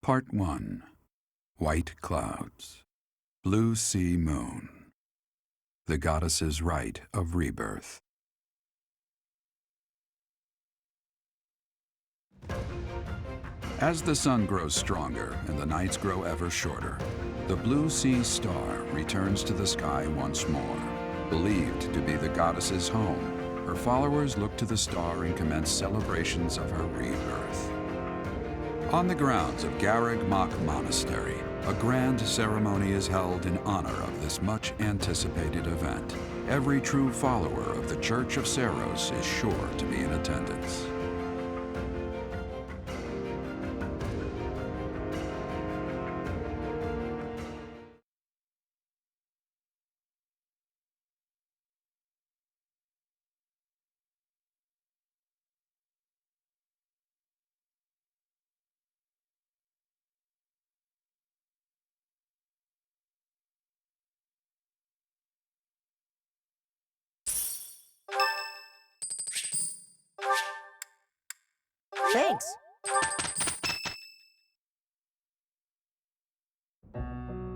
Part 1. White Clouds. Blue Sea Moon. The Goddess's Rite of Rebirth. As the sun grows stronger and the nights grow ever shorter, the Blue Sea Star returns to the sky once more. Believed to be the goddess's home, her followers look to the star and commence celebrations of her rebirth. On the grounds of Garreg Mach Monastery, a grand ceremony is held in honor of this much-anticipated event. Every true follower of the Church of Seros is sure to be in attendance. Thanks.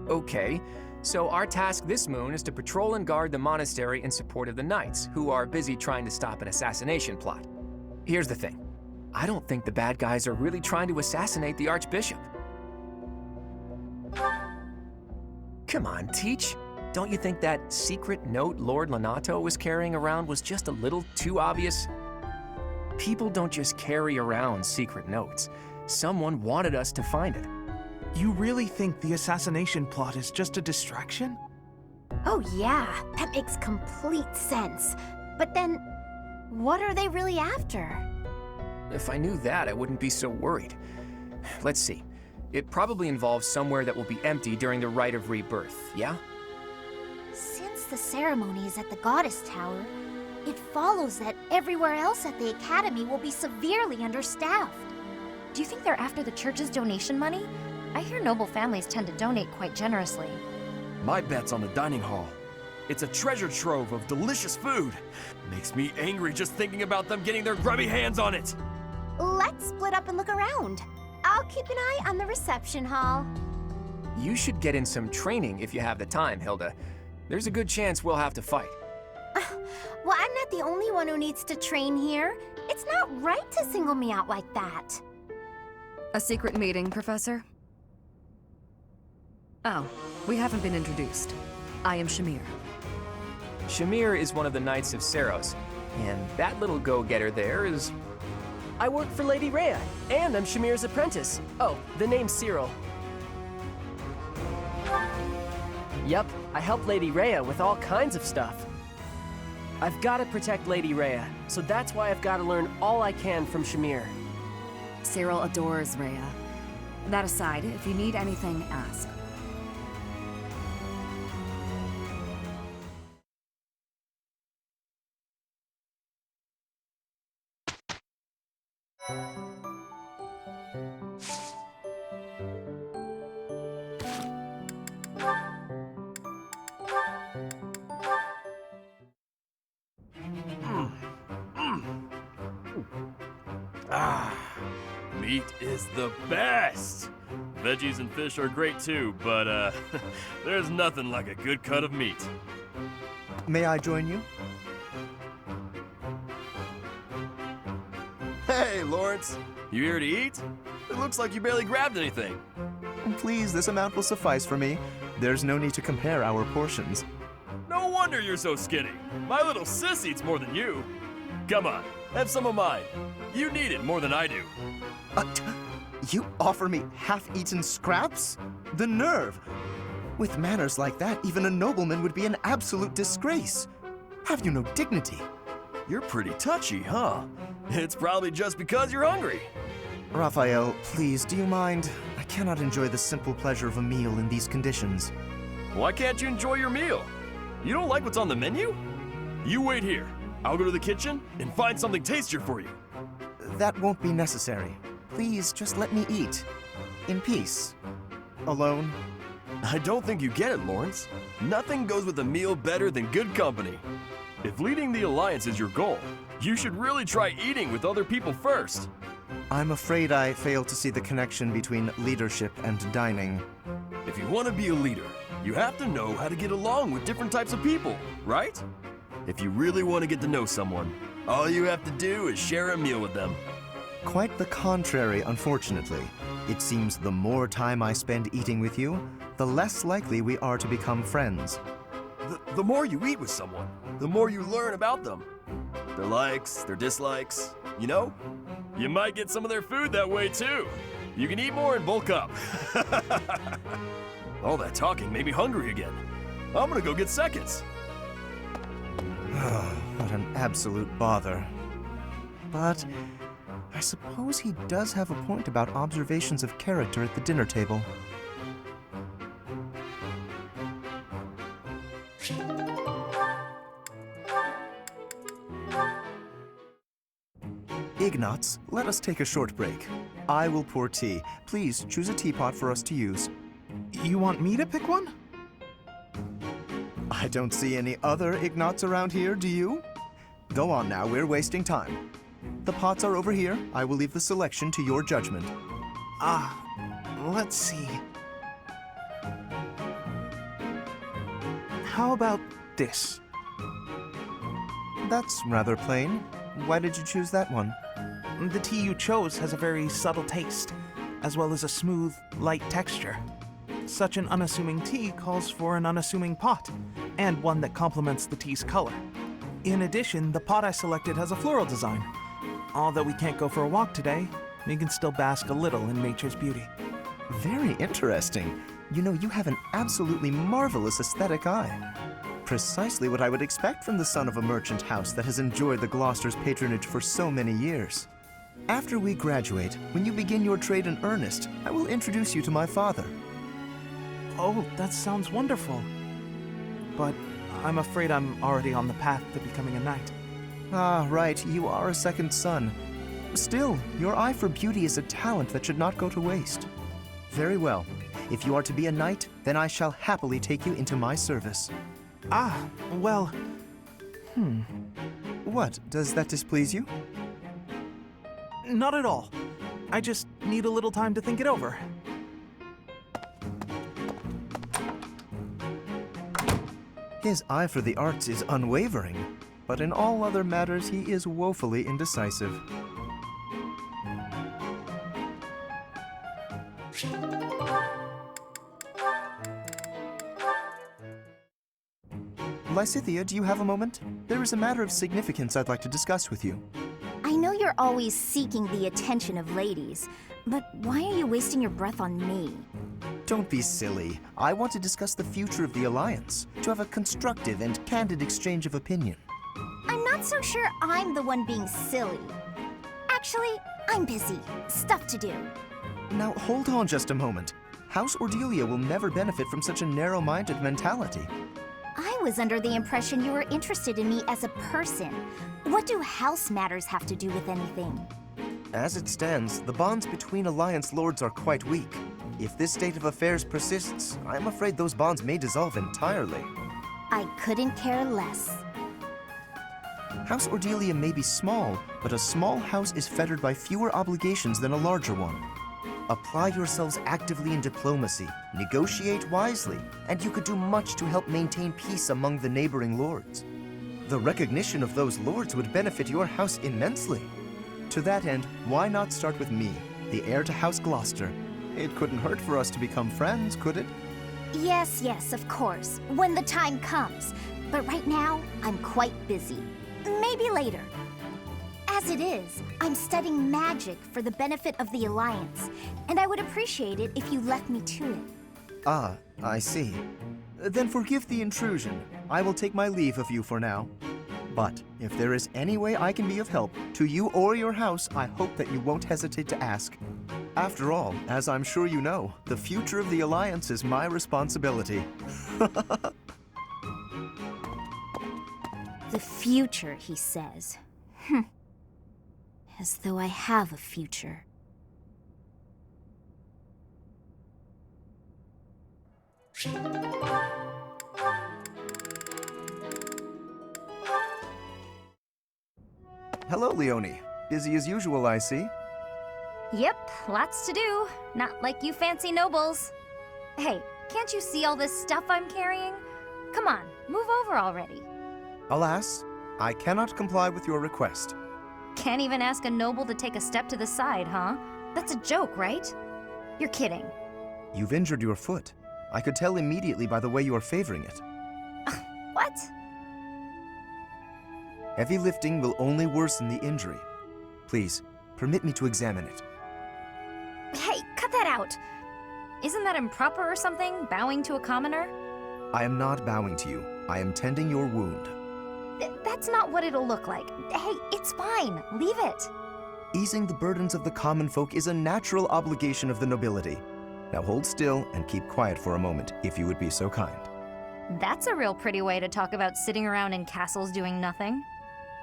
Okay, so our task this moon is to patrol and guard the monastery in support of the knights, who are busy trying to stop an assassination plot. Here's the thing. I don't think the bad guys are really trying to assassinate the Archbishop. Come on, Teach. Don't you think that secret note Lord Lonato was carrying around was just a little too obvious? People don't just carry around secret notes. Someone wanted us to find it. You really think the assassination plot is just a distraction? Oh yeah, that makes complete sense. But then, what are they really after? If I knew that, I wouldn't be so worried. Let's see. It probably involves somewhere that will be empty during the Rite of Rebirth, yeah? Since the ceremony is at the Goddess Tower, it follows that everywhere else at the Academy will be severely understaffed. Do you think they're after the church's donation money? I hear noble families tend to donate quite generously. My bet's on the dining hall. It's a treasure trove of delicious food. Makes me angry just thinking about them getting their grubby hands on it. Let's split up and look around. I'll keep an eye on the reception hall. You should get in some training if you have the time, Hilda. There's a good chance we'll have to fight. Well, I'm not the only one who needs to train here. It's not right to single me out like that. A secret meeting, Professor? Oh, we haven't been introduced. I am Shamir. Shamir is one of the Knights of Seros, and that little go-getter there is... I work for Lady Rhea, and I'm Shamir's apprentice. Oh, the name's Cyril. Yep, I help Lady Rhea with all kinds of stuff. I've got to protect Lady Rhea, so that's why I've got to learn all I can from Shamir. Cyril adores Rhea. That aside, if you need anything, ask. Meat is the best! Veggies and fish are great too, but there's nothing like a good cut of meat. May I join you? Hey, Lawrence! You here to eat? It looks like you barely grabbed anything. Please, this amount will suffice for me. There's no need to compare our portions. No wonder you're so skinny. My little sis eats more than you. Come on, have some of mine. You need it more than I do. You offer me half-eaten scraps? The nerve! With manners like that, even a nobleman would be an absolute disgrace. Have you no dignity? You're pretty touchy, huh? It's probably just because you're hungry. Raphael, please, do you mind? I cannot enjoy the simple pleasure of a meal in these conditions. Why can't you enjoy your meal? You don't like what's on the menu? You wait here. I'll go to the kitchen and find something tastier for you. That won't be necessary. Please, just let me eat. In peace. Alone. I don't think you get it, Lawrence. Nothing goes with a meal better than good company. If leading the Alliance is your goal, you should really try eating with other people first. I'm afraid I fail to see the connection between leadership and dining. If you want to be a leader, you have to know how to get along with different types of people, right? If you really want to get to know someone, all you have to do is share a meal with them. Quite the contrary, unfortunately. It seems the more time I spend eating with you, the less likely we are to become friends. The more you eat with someone, the more you learn about them. Their likes, their dislikes, you know? You might get some of their food that way too. You can eat more and bulk up. All that talking made me hungry again. I'm gonna go get seconds. What an absolute bother. But I suppose he does have a point about observations of character at the dinner table. Ignatz, let us take a short break. I will pour tea. Please choose a teapot for us to use. You want me to pick one? I don't see any other Ignatz around here, do you? Go on now, we're wasting time. The pots are over here. I will leave the selection to your judgment. Let's see. How about this? That's rather plain. Why did you choose that one? The tea you chose has a very subtle taste, as well as a smooth, light texture. Such an unassuming tea calls for an unassuming pot, and one that complements the tea's color. In addition, the pot I selected has a floral design. Although we can't go for a walk today, we can still bask a little in nature's beauty. Very interesting. You know, you have an absolutely marvelous aesthetic eye. Precisely what I would expect from the son of a merchant house that has enjoyed the Gloucester's patronage for so many years. After we graduate, when you begin your trade in earnest, I will introduce you to my father. Oh, that sounds wonderful. But I'm afraid I'm already on the path to becoming a knight. Ah, right, you are a second son. Still, your eye for beauty is a talent that should not go to waste. Very well. If you are to be a knight, then I shall happily take you into my service. Well... What, does that displease you? Not at all. I just need a little time to think it over. His eye for the arts is unwavering, but in all other matters he is woefully indecisive. Lysithea, do you have a moment? There is a matter of significance I'd like to discuss with you. I know you're always seeking the attention of ladies, but why are you wasting your breath on me? Don't be silly. I want to discuss the future of the Alliance, to have a constructive and candid exchange of opinion. I'm not so sure I'm the one being silly. Actually, I'm busy. Stuff to do. Now, hold on just a moment. House Ordelia will never benefit from such a narrow-minded mentality. I was under the impression you were interested in me as a person. What do house matters have to do with anything? As it stands, the bonds between Alliance lords are quite weak. If this state of affairs persists, I'm afraid those bonds may dissolve entirely. I couldn't care less. House Ordelia may be small, but a small house is fettered by fewer obligations than a larger one. Apply yourselves actively in diplomacy, negotiate wisely, and you could do much to help maintain peace among the neighboring lords. The recognition of those lords would benefit your house immensely. To that end, why not start with me, the heir to House Gloucester? It couldn't hurt for us to become friends, could it? Yes, of course, when the time comes. But right now, I'm quite busy. Maybe later. As it is, I'm studying magic for the benefit of the Alliance, and I would appreciate it if you left me to it. Ah, I see. Then forgive the intrusion. I will take my leave of you for now. But if there is any way I can be of help, to you or your house, I hope that you won't hesitate to ask. After all, as I'm sure you know, the future of the Alliance is my responsibility. The future, he says. As though I have a future. Hello, Leonie. Busy as usual, I see. Yep, lots to do. Not like you fancy nobles. Hey, can't you see all this stuff I'm carrying? Come on, move over already. Alas, I cannot comply with your request. Can't even ask a noble to take a step to the side, huh? That's a joke, right? You're kidding. You've injured your foot. I could tell immediately by the way you are favoring it. What? Heavy lifting will only worsen the injury. Please, permit me to examine it. Hey, cut that out! Isn't that improper or something, bowing to a commoner? I am not bowing to you. I am tending your wound. That's not what it'll look like. Hey, it's fine. Leave it. Easing the burdens of the common folk is a natural obligation of the nobility. Now hold still and keep quiet for a moment, if you would be so kind. That's a real pretty way to talk about sitting around in castles doing nothing.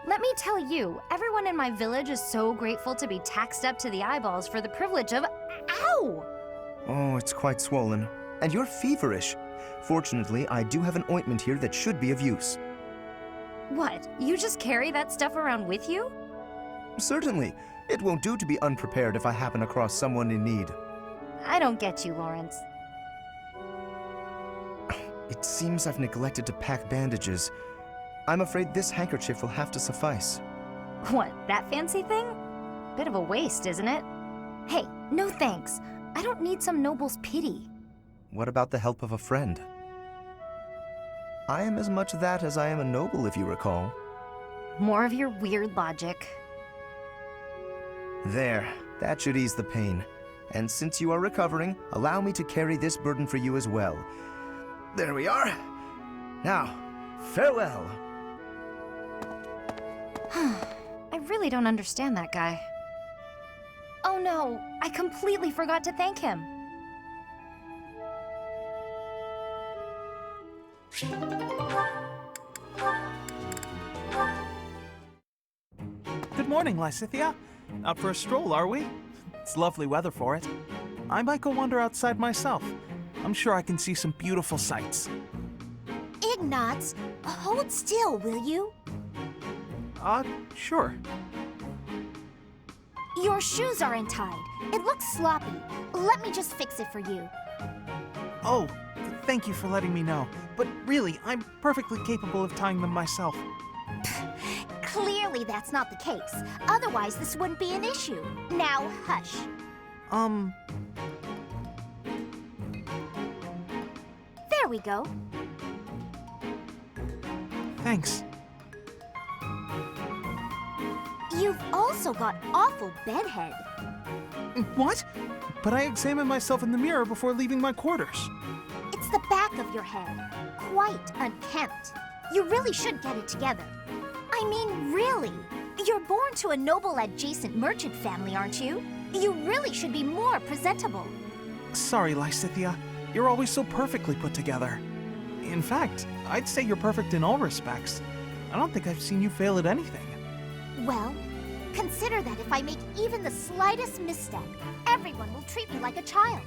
Let me tell you, everyone in my village is so grateful to be taxed up to the eyeballs for the privilege of— Ow! Oh, it's quite swollen. And you're feverish. Fortunately, I do have an ointment here that should be of use. What? You just carry that stuff around with you? Certainly. It won't do to be unprepared if I happen across someone in need. I don't get you, Lawrence. It seems I've neglected to pack bandages. I'm afraid this handkerchief will have to suffice. What, that fancy thing? Bit of a waste, isn't it? Hey, no thanks. I don't need some noble's pity. What about the help of a friend? I am as much that as I am a noble, if you recall. More of your weird logic. There, that should ease the pain. And since you are recovering, allow me to carry this burden for you as well. There we are. Now, farewell. I really don't understand that guy. Oh no, I completely forgot to thank him. Good morning, Lysithea. Out for a stroll, are we? It's lovely weather for it. I might go wander outside myself. I'm sure I can see some beautiful sights. Ignatz, hold still, will you? Sure. Your shoes are untied. It looks sloppy. Let me just fix it for you. Oh, thank you for letting me know. But really, I'm perfectly capable of tying them myself. Clearly that's not the case. Otherwise, this wouldn't be an issue. Now, hush. There we go. Thanks. You've also got awful bedhead. What? But I examine myself in the mirror before leaving my quarters. It's the back of your head. Quite unkempt. You really should get it together. I mean, really. You're born to a noble adjacent merchant family, aren't you? You really should be more presentable. Sorry, Lysithea. You're always so perfectly put together. In fact, I'd say you're perfect in all respects. I don't think I've seen you fail at anything. Well, consider that if I make even the slightest misstep, everyone will treat me like a child.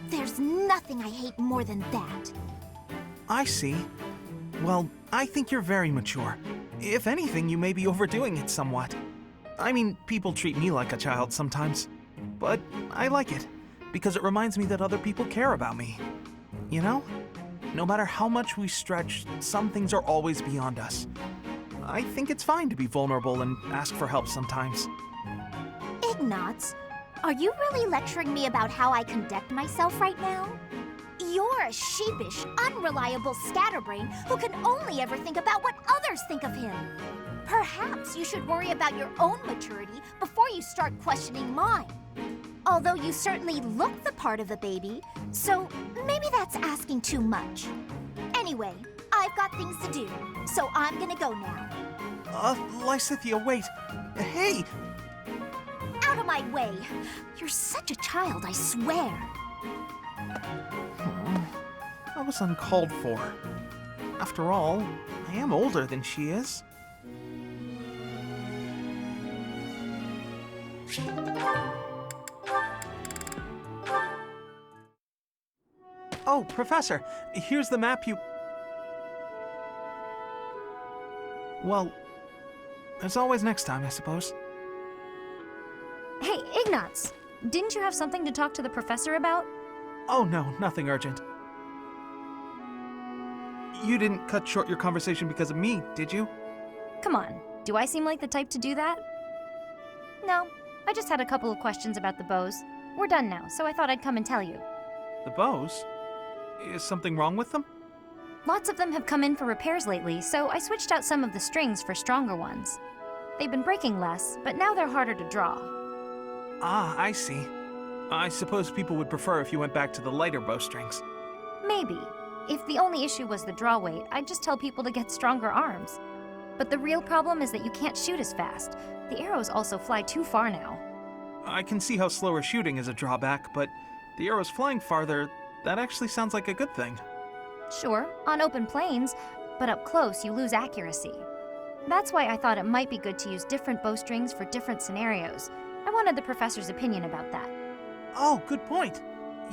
There's nothing I hate more than that. I see. Well, I think you're very mature. If anything, you may be overdoing it somewhat. I mean, people treat me like a child sometimes. But I like it, because it reminds me that other people care about me. You know? No matter how much we stretch, some things are always beyond us. I think it's fine to be vulnerable and ask for help sometimes. Ignatz, are you really lecturing me about how I conduct myself right now? You're a sheepish, unreliable scatterbrain who can only ever think about what others think of him. Perhaps you should worry about your own maturity before you start questioning mine. Although you certainly look the part of a baby, so maybe that's asking too much. Anyway, I've got things to do, so I'm gonna go now. Lysithea, wait. Hey! Out of my way! You're such a child, I swear. That was uncalled for. After all, I am older than she is. Oh, Professor, here's the map you... Well, there's always next time, I suppose. Hey, Ignatz, Didn't you have something to talk to the professor about? Oh no, nothing urgent. You didn't cut short your conversation because of me, did you? Come on, do I seem like the type to do that? No, I just had a couple of questions about the bows. We're done now, so I thought I'd come and tell you. The bows? Is something wrong with them? Lots of them have come in for repairs lately, so I switched out some of the strings for stronger ones. They've been breaking less, but now they're harder to draw. Ah, I see. I suppose people would prefer if you went back to the lighter bowstrings. Maybe. If the only issue was the draw weight, I'd just tell people to get stronger arms. But the real problem is that you can't shoot as fast. The arrows also fly too far now. I can see how slower shooting is a drawback, but the arrows flying farther, that actually sounds like a good thing. Sure, on open plains, but up close you lose accuracy. That's why I thought it might be good to use different bowstrings for different scenarios. I wanted the professor's opinion about that. Oh, good point.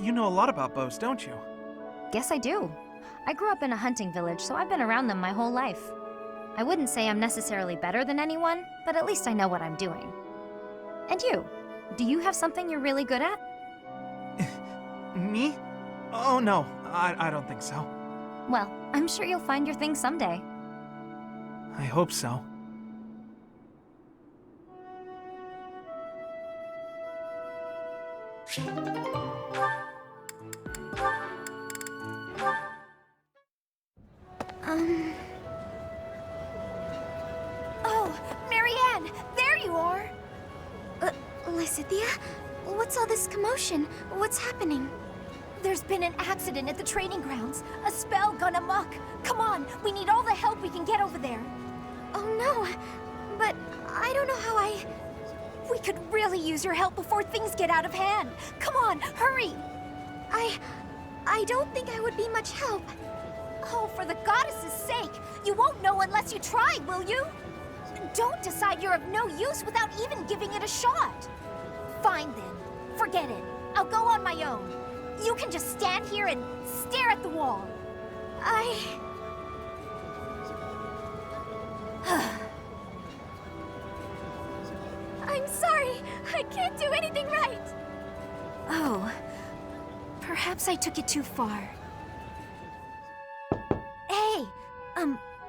You know a lot about bows, don't you? Guess I do. I grew up in a hunting village, so I've been around them my whole life. I wouldn't say I'm necessarily better than anyone, but at least I know what I'm doing. And you? Do you have something you're really good at? Me? Oh no, I don't think so. Well, I'm sure you'll find your thing someday. I hope so. Oh, Marianne, there you are! Lysithea? What's all this commotion? What's happening? There's been an accident at the training grounds. A spell gone amok. Come on, we need all the help we can get over there. Oh no, but I don't know how We could really use your help before things get out of hand. Come on, hurry! I don't think I would be much help. Oh, for the goddess's sake! You won't know unless you try, will you? Don't decide you're of no use without even giving it a shot. Fine then. Forget it. I'll go on my own. You can just stand here and stare at the wall. I'm sorry. I can't do anything right. Oh. Perhaps I took it too far. Hey,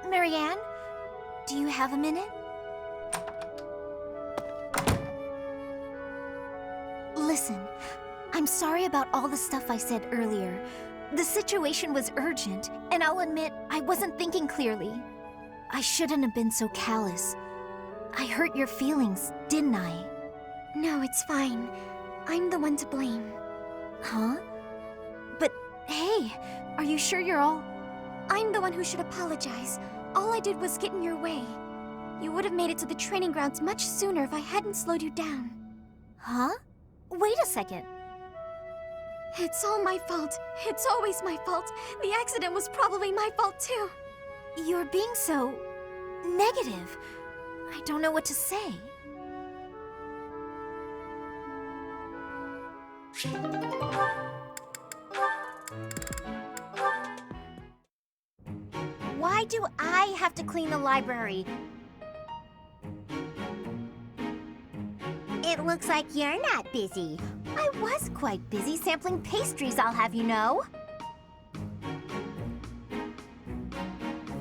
Marianne? Do you have a minute? Listen, I'm sorry about all the stuff I said earlier. The situation was urgent, and I'll admit I wasn't thinking clearly. I shouldn't have been so callous. I hurt your feelings, didn't I? No, it's fine. I'm the one to blame. Huh? But hey, are you sure you're all... I'm the one who should apologize. All I did was get in your way. You would have made it to the training grounds much sooner if I hadn't slowed you down. Huh? Wait a second. It's all my fault. It's always my fault. The accident was probably my fault too. You're being so... negative. I don't know what to say. Why do I have to clean the library? It looks like you're not busy. I was quite busy sampling pastries, I'll have you know.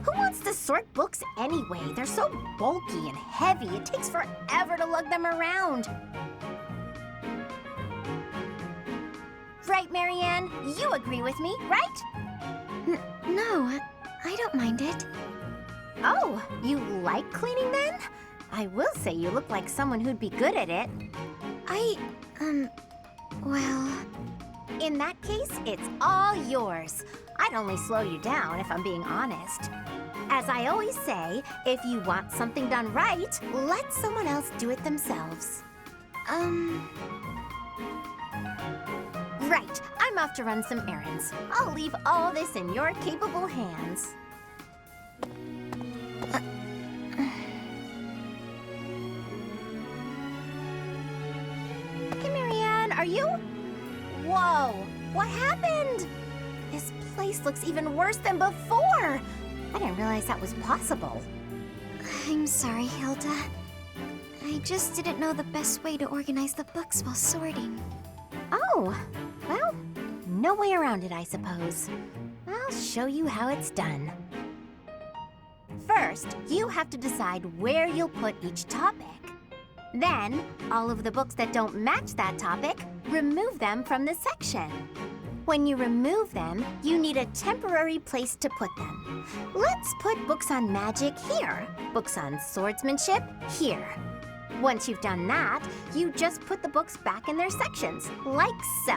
Who wants to sort books anyway? They're so bulky and heavy, it takes forever to lug them around. Right, Marianne? You agree with me, right? No, I don't mind it. Oh, you like cleaning then? I will say you look like someone who'd be good at it. Well... In that case, it's all yours. I'd only slow you down if I'm being honest. As I always say, if you want something done right, let someone else do it themselves. Right, I'm off to run some errands. I'll leave all this in your capable hands. Hey, Marianne, are you? Whoa, what happened? This place looks even worse than before. I didn't realize that was possible. I'm sorry, Hilda. I just didn't know the best way to organize the books while sorting. Oh, well, no way around it, I suppose. I'll show you how it's done. First, you have to decide where you'll put each topic. Then, all of the books that don't match that topic, remove them from the section. When you remove them, you need a temporary place to put them. Let's put books on magic here, books on swordsmanship here. Once you've done that, you just put the books back in their sections, like so.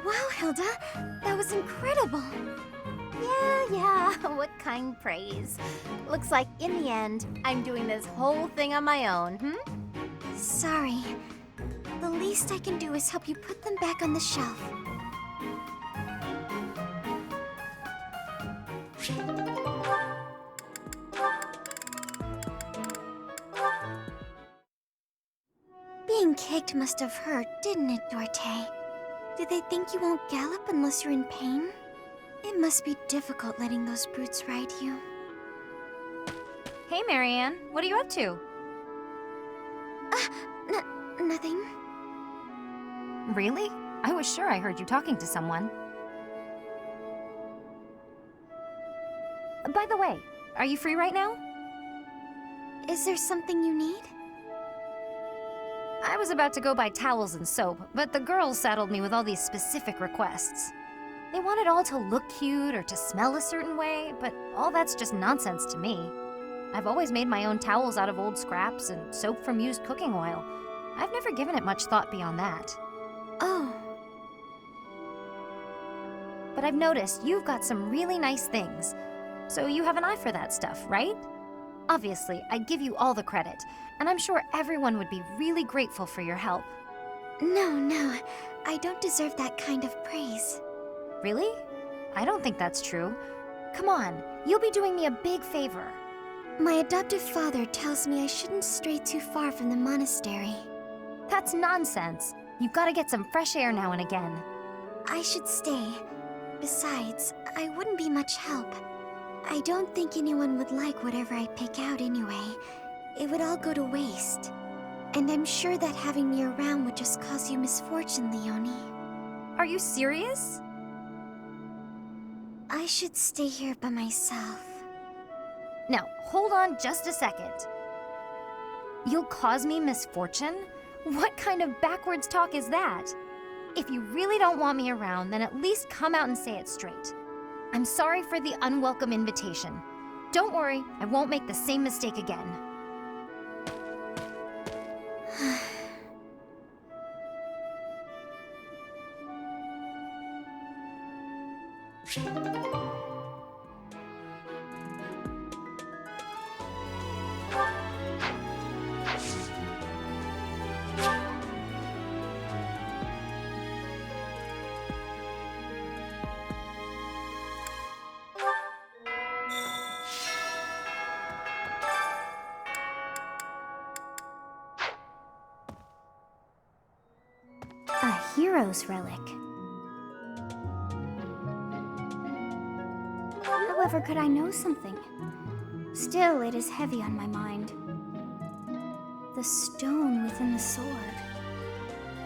Wow, Hilda, that was incredible. Yeah, what kind praise. Looks like in the end, I'm doing this whole thing on my own, Sorry. The least I can do is help you put them back on the shelf. Being kicked must have hurt, didn't it, Dorte? Do they think you won't gallop unless you're in pain? It must be difficult letting those brutes ride you. Hey, Marianne, what are you up to? Nothing. Really? I was sure I heard you talking to someone. By the way, are you free right now? Is there something you need? I was about to go buy towels and soap, but the girls saddled me with all these specific requests. They want it all to look cute or to smell a certain way, but all that's just nonsense to me. I've always made my own towels out of old scraps and soap from used cooking oil. I've never given it much thought beyond that. Oh. But I've noticed you've got some really nice things. So you have an eye for that stuff, right? Obviously, I'd give you all the credit, and I'm sure everyone would be really grateful for your help. No, I don't deserve that kind of praise. Really? I don't think that's true. Come on, you'll be doing me a big favor. My adoptive father tells me I shouldn't stray too far from the monastery. That's nonsense. You've got to get some fresh air now and again. I should stay. Besides, I wouldn't be much help. I don't think anyone would like whatever I pick out anyway. It would all go to waste. And I'm sure that having me around would just cause you misfortune, Leonie. Are you serious? I should stay here by myself. Now, hold on just a second. You'll cause me misfortune? What kind of backwards talk is that? If you really don't want me around, then at least come out and say it straight. I'm sorry for the unwelcome invitation. Don't worry, I won't make the same mistake again. A hero's relic. However could I know something? Still, it is heavy on my mind. The stone within the sword.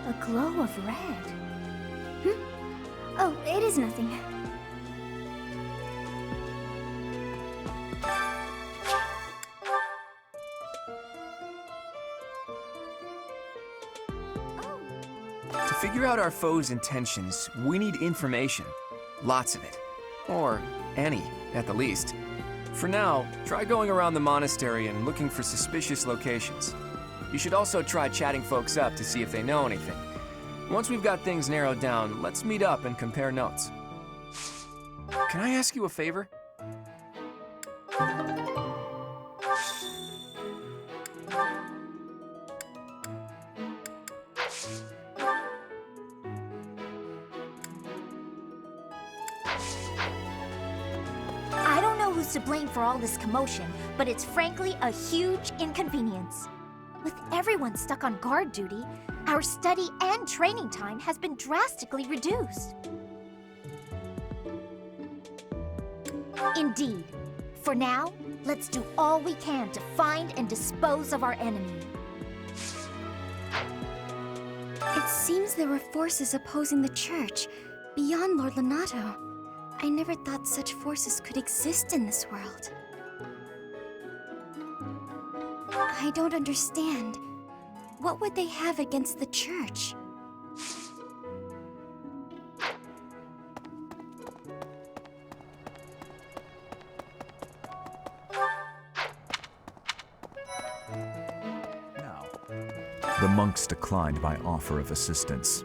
A glow of red. Oh, it is nothing. To figure out our foe's intentions, we need information. Lots of it. Or any, at the least. For now, try going around the monastery and looking for suspicious locations. You should also try chatting folks up to see if they know anything. Once we've got things narrowed down, let's meet up and compare notes. Can I ask you a favor? I don't know who's to blame for all this commotion, but it's frankly a huge inconvenience. With everyone stuck on guard duty, our study and training time has been drastically reduced. Indeed. For now, Let's do all we can to find and dispose of our enemy. It seems there were forces opposing the church, beyond Lord Lonato. I never thought such forces could exist in this world. I don't understand. What would they have against the church? The monks declined my offer of assistance.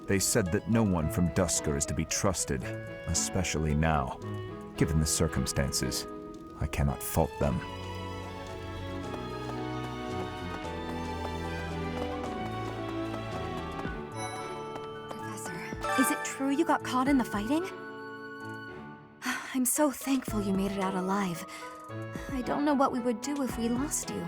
They said that no one from Dusker is to be trusted, especially now. Given the circumstances, I cannot fault them. Professor, is it true you got caught in the fighting? I'm so thankful you made it out alive. I don't know what we would do if we lost you.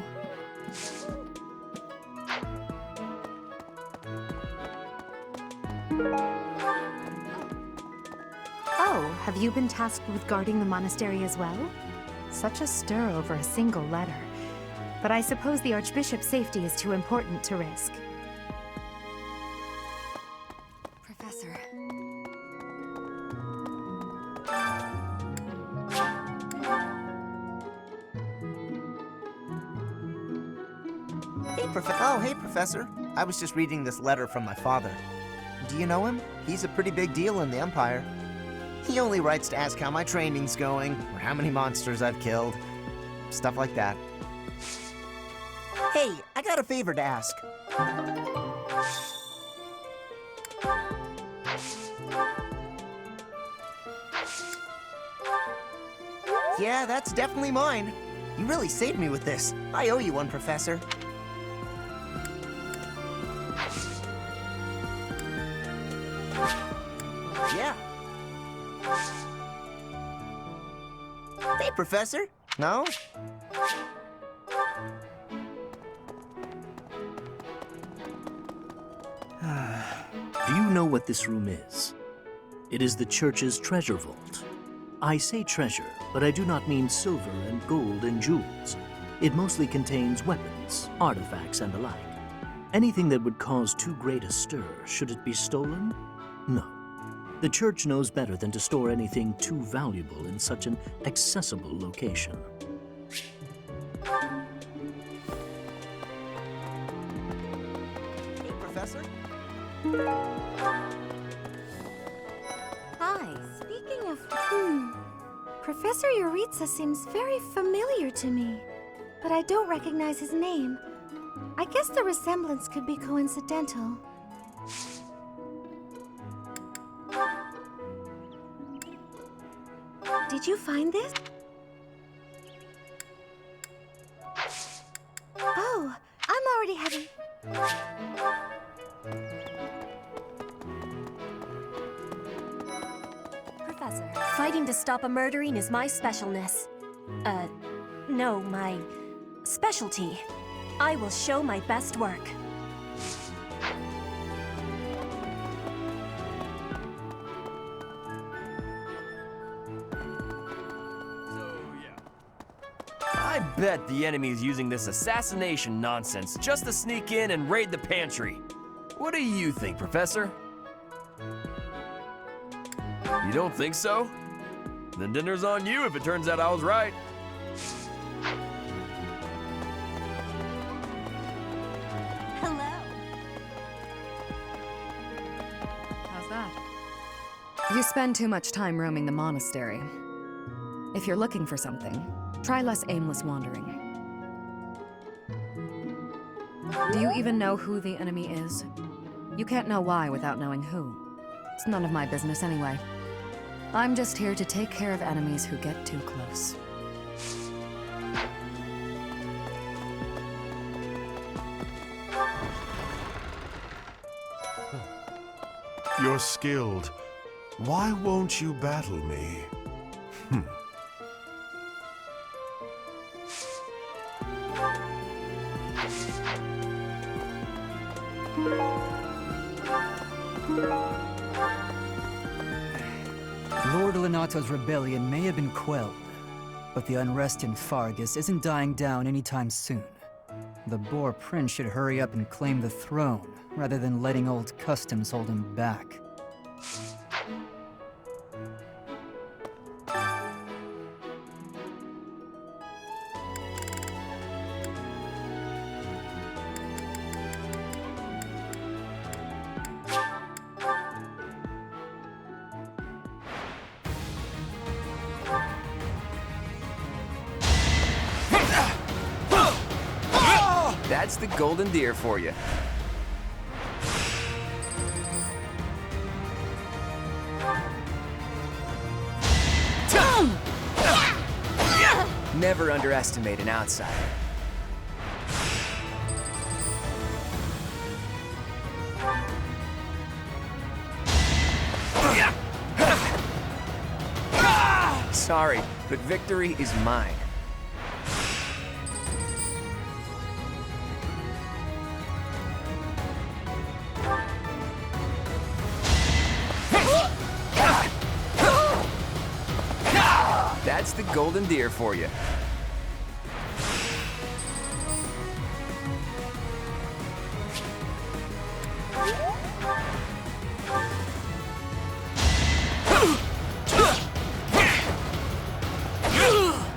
Oh, have you been tasked with guarding the monastery as well? Such a stir over a single letter. But I suppose the Archbishop's safety is too important to risk. Professor. Hey, Professor. I was just reading this letter from my father. Do you know him? He's a pretty big deal in the Empire. He only writes to ask how my training's going, or how many monsters I've killed. Stuff like that. Hey, I got a favor to ask. Yeah, that's definitely mine. You really saved me with this. I owe you one, Professor. Yeah. Hey, Professor. No? Do you know what this room is? It is the church's treasure vault. I say treasure, but I do not mean silver and gold and jewels. It mostly contains weapons, artifacts, and the like. Anything that would cause too great a stir, should it be stolen? No. The church knows better than to store anything too valuable in such an accessible location. Hey, Professor. Hi. Speaking of Professor Yuritsa seems very familiar to me, but I don't recognize his name. I guess the resemblance could be coincidental. Did you find this? Oh, I'm already having... Professor, fighting to stop a murdering is my specialness. No, my specialty. I will show my best work. I bet the enemy's using this assassination nonsense just to sneak in and raid the pantry. What do you think, Professor? You don't think so? Then dinner's on you if it turns out I was right. Hello. How's that? You spend too much time roaming the monastery. If you're looking for something, try less aimless wandering. Do you even know who the enemy is? You can't know why without knowing who. It's none of my business anyway. I'm just here to take care of enemies who get too close. You're skilled. Why won't you battle me? Lord Lonato's rebellion may have been quelled, But the unrest in Fargus isn't dying down anytime soon. The Boar Prince should hurry up and claim the throne, rather than letting old customs hold him back. That's the golden deer for you. Never underestimate an outsider. Sorry, but victory is mine. That's the golden deer for you.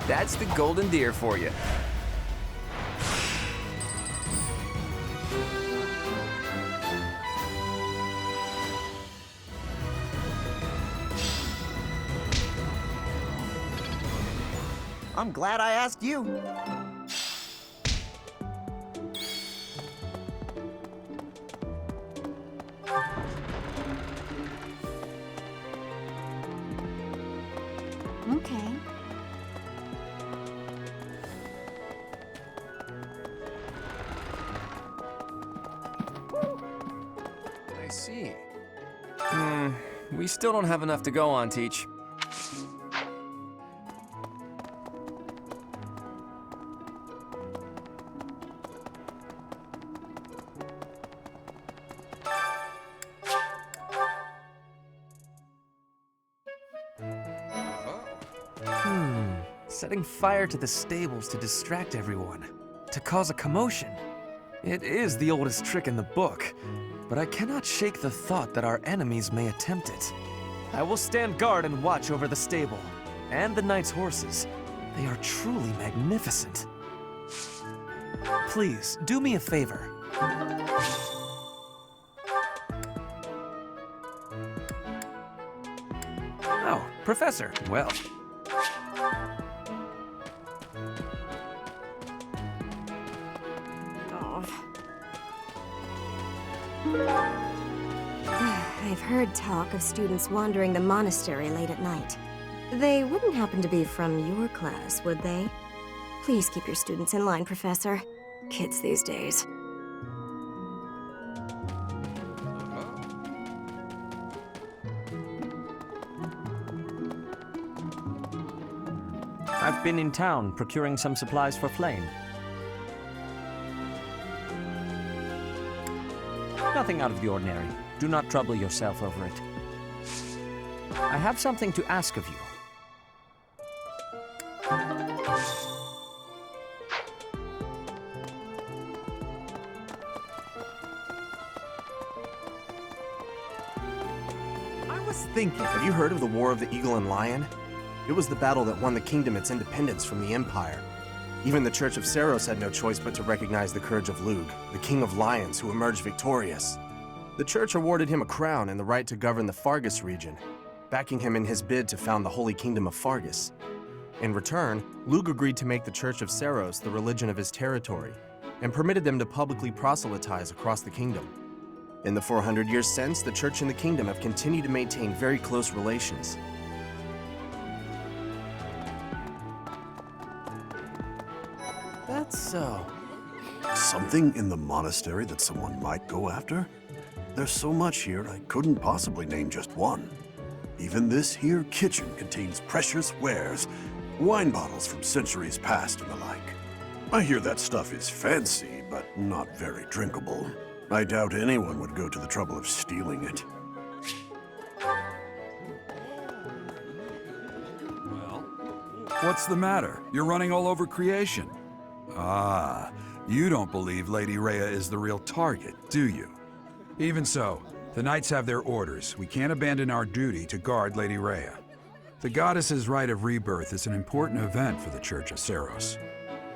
That's the golden deer for you. I'm glad I asked you. Okay. I see. We still don't have enough to go on, Teach. Setting fire to the stables to distract everyone, to cause a commotion. It is the oldest trick in the book, but I cannot shake the thought that our enemies may attempt it. I will stand guard and watch over the stable, and the knight's horses. They are truly magnificent. Please, do me a favor. Oh, Professor, well. I've heard talk of students wandering the monastery late at night. They wouldn't happen to be from your class, would they? Please keep your students in line, Professor. Kids these days. I've been in town procuring some supplies for Flame. Nothing out of the ordinary. Do not trouble yourself over it. I have something to ask of you. I was thinking, have you heard of the War of the Eagle and Lion? It was the battle that won the kingdom its independence from the Empire. Even the Church of Seros had no choice but to recognize the courage of Lug, the King of Lions, who emerged victorious. The Church awarded him a crown and the right to govern the Fargus region, backing him in his bid to found the Holy Kingdom of Fargus. In return, Lug agreed to make the Church of Seros the religion of his territory, and permitted them to publicly proselytize across the kingdom. In the 400 years since, the Church and the kingdom have continued to maintain very close relations. That's so. Something in the monastery that someone might go after? There's so much here, I couldn't possibly name just one. Even this here kitchen contains precious wares, wine bottles from centuries past and the like. I hear that stuff is fancy, but not very drinkable. I doubt anyone would go to the trouble of stealing it. What's the matter? You're running all over creation. Ah, you don't believe Lady Rhea is the real target, do you? Even so, the Knights have their orders. We can't abandon our duty to guard Lady Rhea. The goddess's rite of rebirth is an important event for the Church of Seros.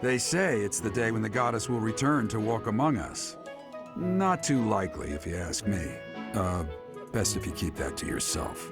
They say it's the day when the goddess will return to walk among us. Not too likely, if you ask me. Best if you keep that to yourself.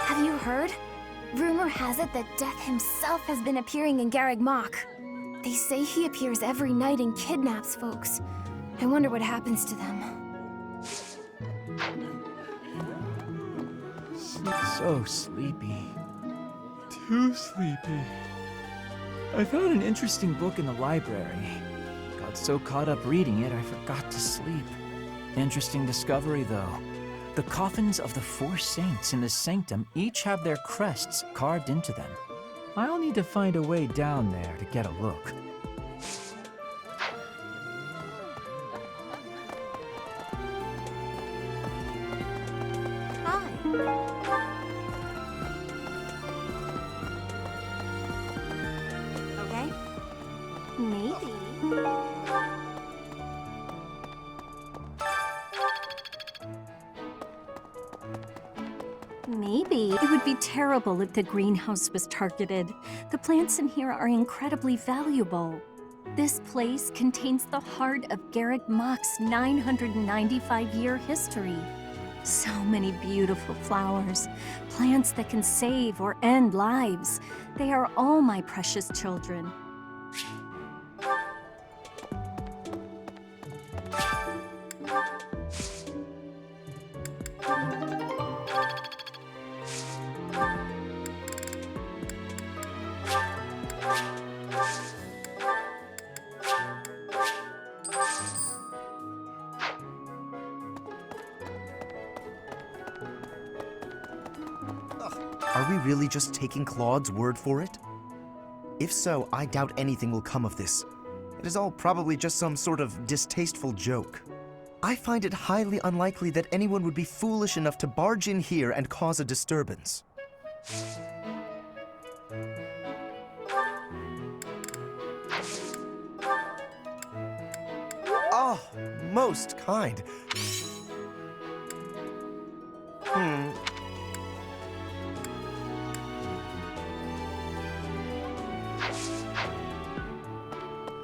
Have you heard? Rumor has it that Death himself has been appearing in Garreg Mach. They say he appears every night and kidnaps folks. I wonder what happens to them. So sleepy. Too sleepy. I found an interesting book in the library. Got so caught up reading it, I forgot to sleep. Interesting discovery, though. The coffins of the 4 saints in the sanctum each have their crests carved into them. I'll need to find a way down there to get a look. Okay? Maybe. Maybe. It would be terrible if the greenhouse was targeted. The plants in here are incredibly valuable. This place contains the heart of Garreg Mach's 995-year history. So many beautiful flowers, plants that can save or end lives. They are all my precious children. Are we really just taking Claude's word for it? If so, I doubt anything will come of this. It is all probably just some sort of distasteful joke. I find it highly unlikely that anyone would be foolish enough to barge in here and cause a disturbance. Ah, most kind.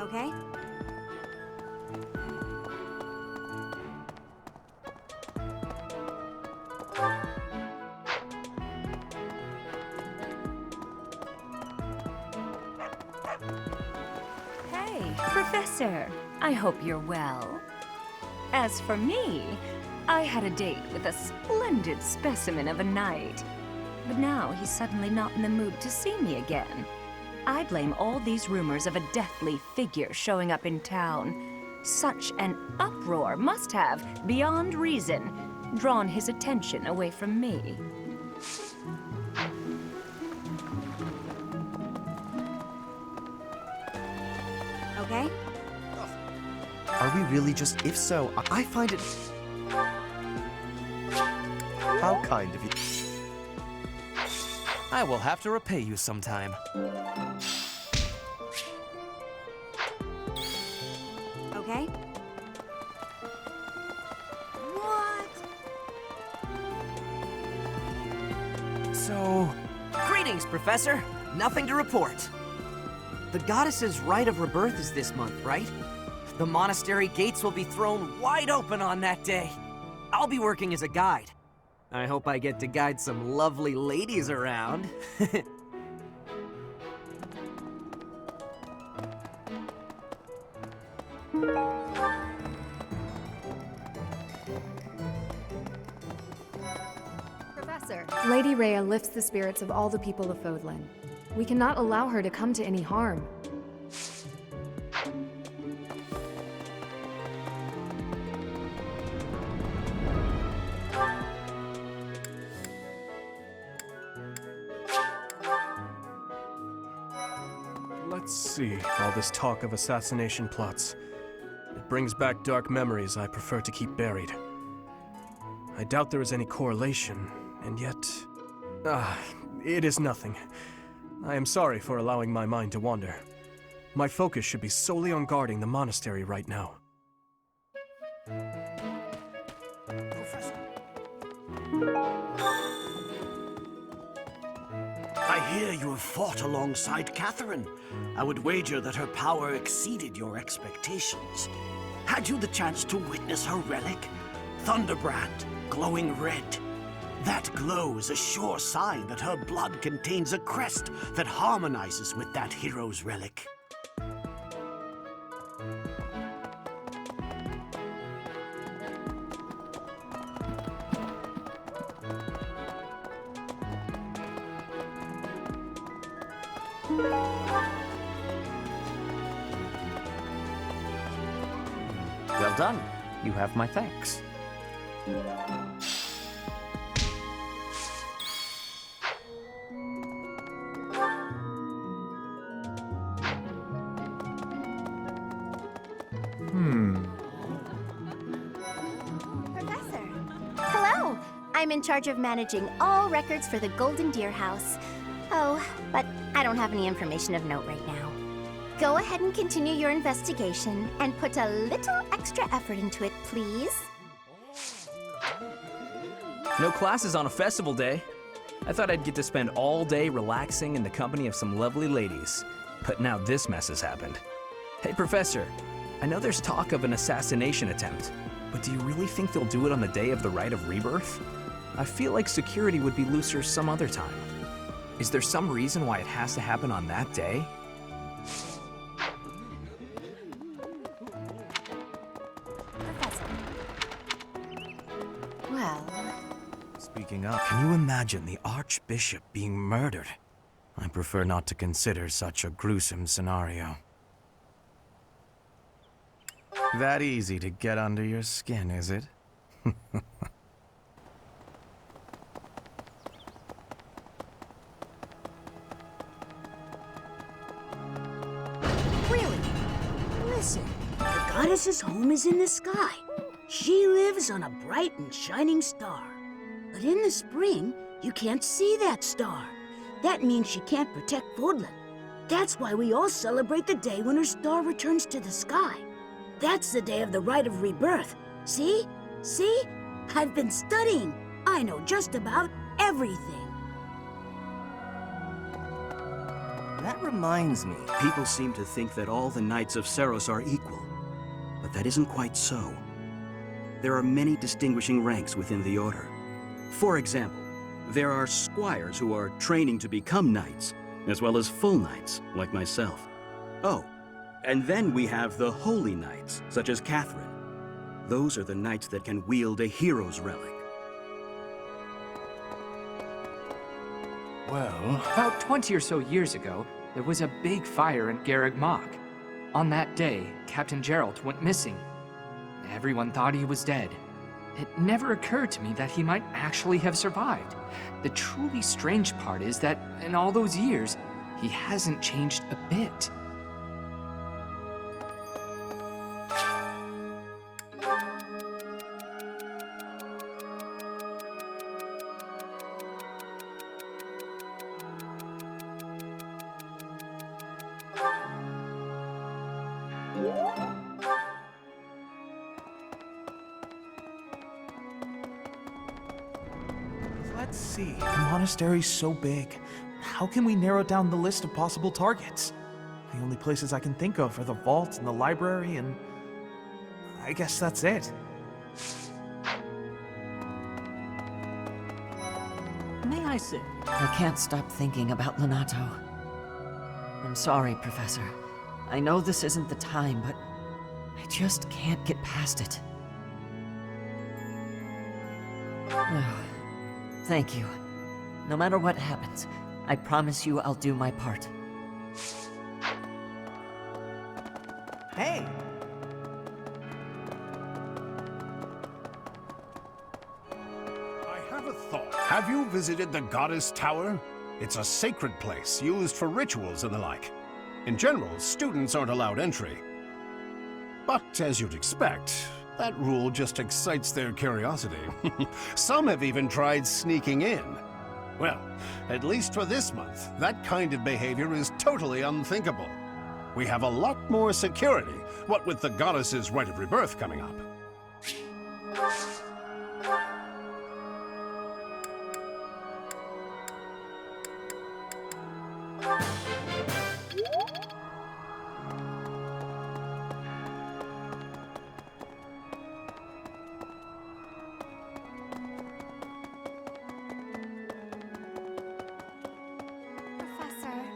Okay? Hey, Professor. I hope you're well. As for me, I had a date with a splendid specimen of a knight. But now he's suddenly not in the mood to see me again. I blame all these rumors of a deathly figure showing up in town. Such an uproar must have, beyond reason, drawn his attention away from me. Okay? Are we really just... If so, I find it... How kind of you. I will have to repay you sometime. Okay? So, greetings, Professor. Nothing to report. The goddess's rite of rebirth is this month, right? The monastery gates will be thrown wide open on that day. I'll be working as a guide. I hope I get to guide some lovely ladies around. Professor! Lady Rhea lifts the spirits of all the people of Fodlan. We cannot allow her to come to any harm. Let's see, all this talk of assassination plots. It brings back dark memories I prefer to keep buried. I doubt there is any correlation, and yet... it is nothing. I am sorry for allowing my mind to wander. My focus should be solely on guarding the monastery right now. Professor. I hear you have fought alongside Catherine. I would wager that her power exceeded your expectations. Had you the chance to witness her relic? Thunderbrand, glowing red. That glow is a sure sign that her blood contains a crest that harmonizes with that hero's relic. Well done. You have my thanks. Professor. Hello. I'm in charge of managing all records for the Golden Deer House. Oh, but I don't have any information of note right now. Go ahead and continue your investigation and put a little extra effort into it, please. No classes on a festival day. I thought I'd get to spend all day relaxing in the company of some lovely ladies. But now this mess has happened. Hey, Professor, I know there's talk of an assassination attempt, but do you really think they'll do it on the day of the Rite of Rebirth? I feel like security would be looser some other time. Is there some reason why it has to happen on that day? Well... Speaking of, can you imagine the Archbishop being murdered? I prefer not to consider such a gruesome scenario. That easy to get under your skin, is it? Really? Listen, the goddess's home is in the sky. She lives on a bright and shining star. But in the spring, you can't see that star. That means she can't protect Fodlan. That's why we all celebrate the day when her star returns to the sky. That's the day of the Rite of Rebirth. See? See? I've been studying. I know just about everything. That reminds me, people seem to think that all the Knights of Seiros are equal. But that isn't quite so. There are many distinguishing ranks within the Order. For example, there are squires who are training to become knights, as well as full knights, like myself. Oh, and then we have the holy knights, such as Catherine. Those are the knights that can wield a hero's relic. Well, about 20 or so years ago, there was a big fire in Garreg Mach. On that day, Captain Geralt went missing. Everyone thought he was dead. It never occurred to me that he might actually have survived. The truly strange part is that in all those years, he hasn't changed a bit. Let's see. The monastery's so big. How can we narrow down the list of possible targets? The only places I can think of are the vault and the library, and I guess that's it. May I say? I can't stop thinking about Lonato. I'm sorry, Professor. I know this isn't the time, but I just can't get past it. Thank you. No matter what happens, I promise you I'll do my part. Hey! I have a thought. Have you visited the Goddess Tower? It's a sacred place used for rituals and the like. In general, students aren't allowed entry. But as you'd expect, that rule just excites their curiosity. Some have even tried sneaking in. Well, at least for this month, that kind of behavior is totally unthinkable. We have a lot more security, what with the goddess's rite of rebirth coming up.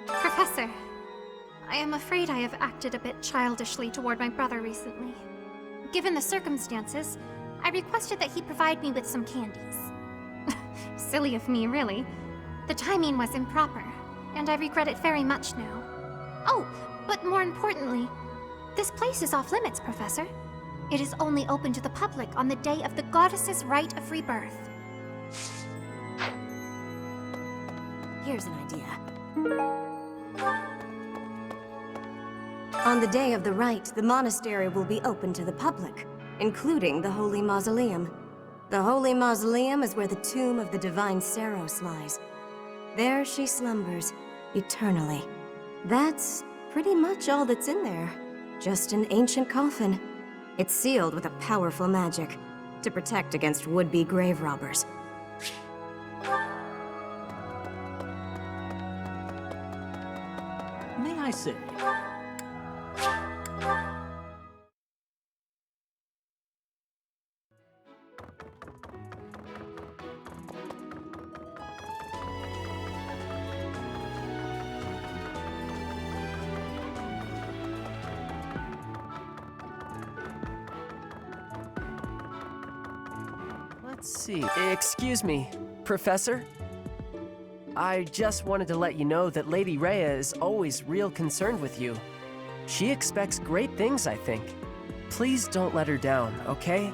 Professor, I am afraid I have acted a bit childishly toward my brother recently. Given the circumstances, I requested that he provide me with some candies. Silly of me, really. The timing was improper, and I regret it very much now. Oh, but more importantly, this place is off limits, Professor. It is only open to the public on the day of the goddess's rite of rebirth. Here's an idea. On the day of the rite, the monastery will be open to the public, including the Holy Mausoleum. The Holy Mausoleum is where the tomb of the divine Saros lies. There she slumbers, eternally. That's pretty much all that's in there. Just an ancient coffin. It's sealed with a powerful magic to protect against would-be grave robbers. May I say? Let's see. Excuse me, Professor? I just wanted to let you know that Lady Rhea is always real concerned with you. She expects great things, I think. Please don't let her down, okay?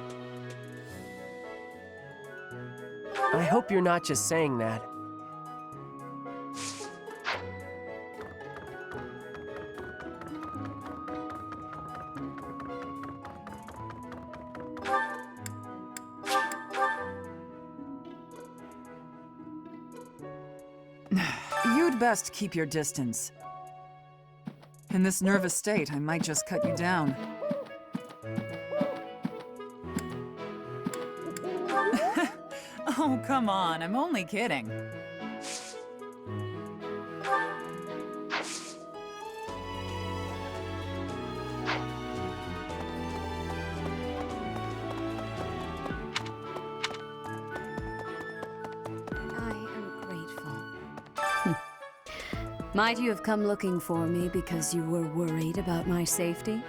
I hope you're not just saying that. You'd best keep your distance. In this nervous state, I might just cut you down. Oh, come on, I'm only kidding. Might you have come looking for me because you were worried about my safety?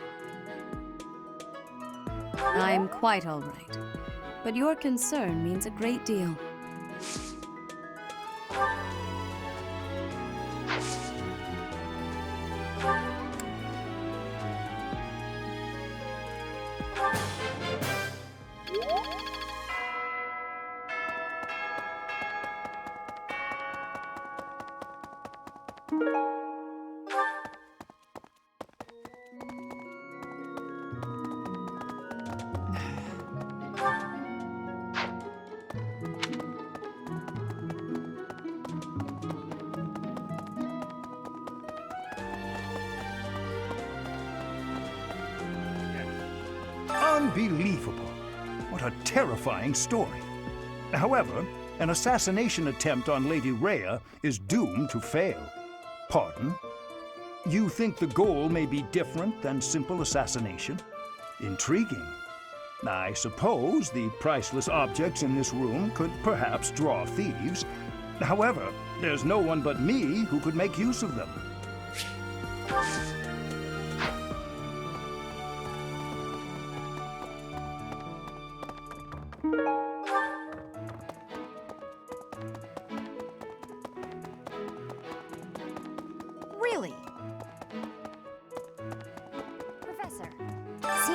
I'm quite all right, but your concern means a great deal. Unbelievable. What a terrifying story. However, an assassination attempt on Lady Rhea is doomed to fail. Pardon? You think the goal may be different than simple assassination? Intriguing. I suppose the priceless objects in this room could perhaps draw thieves. However, there's no one but me who could make use of them.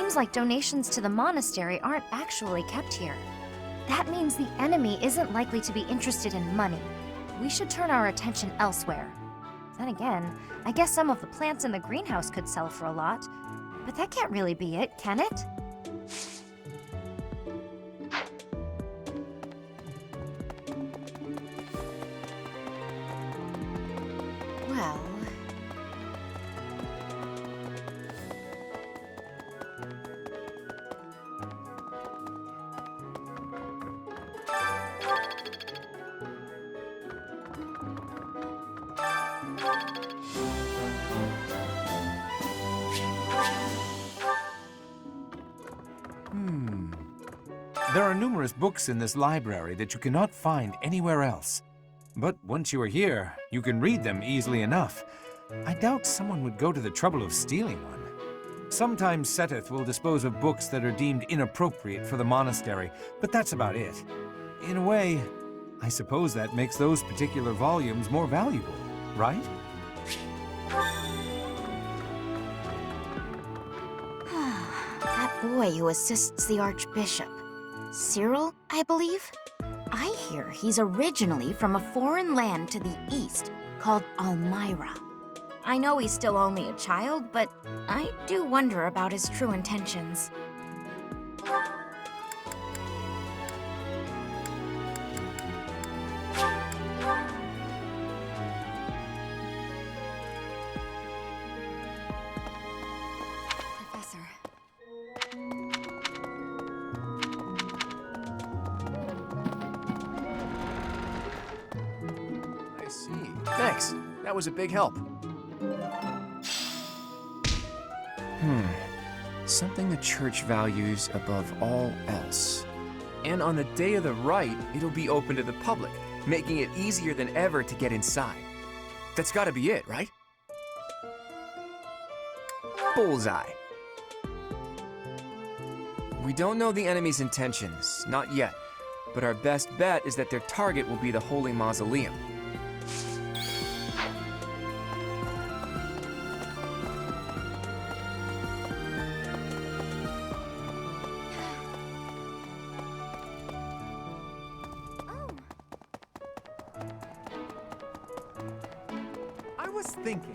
seems like donations to the monastery aren't actually kept here. That means the enemy isn't likely to be interested in money. We should turn our attention elsewhere. Then again, I guess some of the plants in the greenhouse could sell for a lot. But that can't really be it, can it? Well... There are numerous books in this library that you cannot find anywhere else. But once you are here, you can read them easily enough. I doubt someone would go to the trouble of stealing one. Sometimes Seteth will dispose of books that are deemed inappropriate for the monastery, but that's about it. In a way, I suppose that makes those particular volumes more valuable, right? That boy who assists the Archbishop. Cyril, I believe? I hear he's originally from a foreign land to the east called Almyra. I know he's still only a child, but I do wonder about his true intentions. I see. Thanks. That was a big help. Something the church values above all else. And on the day of the rite, it'll be open to the public, making it easier than ever to get inside. That's gotta be it, right? Bullseye. We don't know the enemy's intentions, not yet, but our best bet is that their target will be the Holy Mausoleum. I was thinking.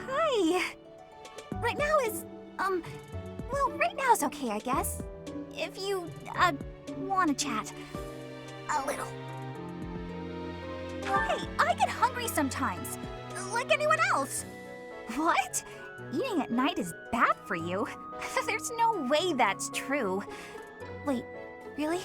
Hi. Right now is, well, right now is okay, I guess. If you, want to chat. A little. Hey, I get hungry sometimes. Like anyone else. What? Eating at night is bad for you? There's no way that's true. Wait, really?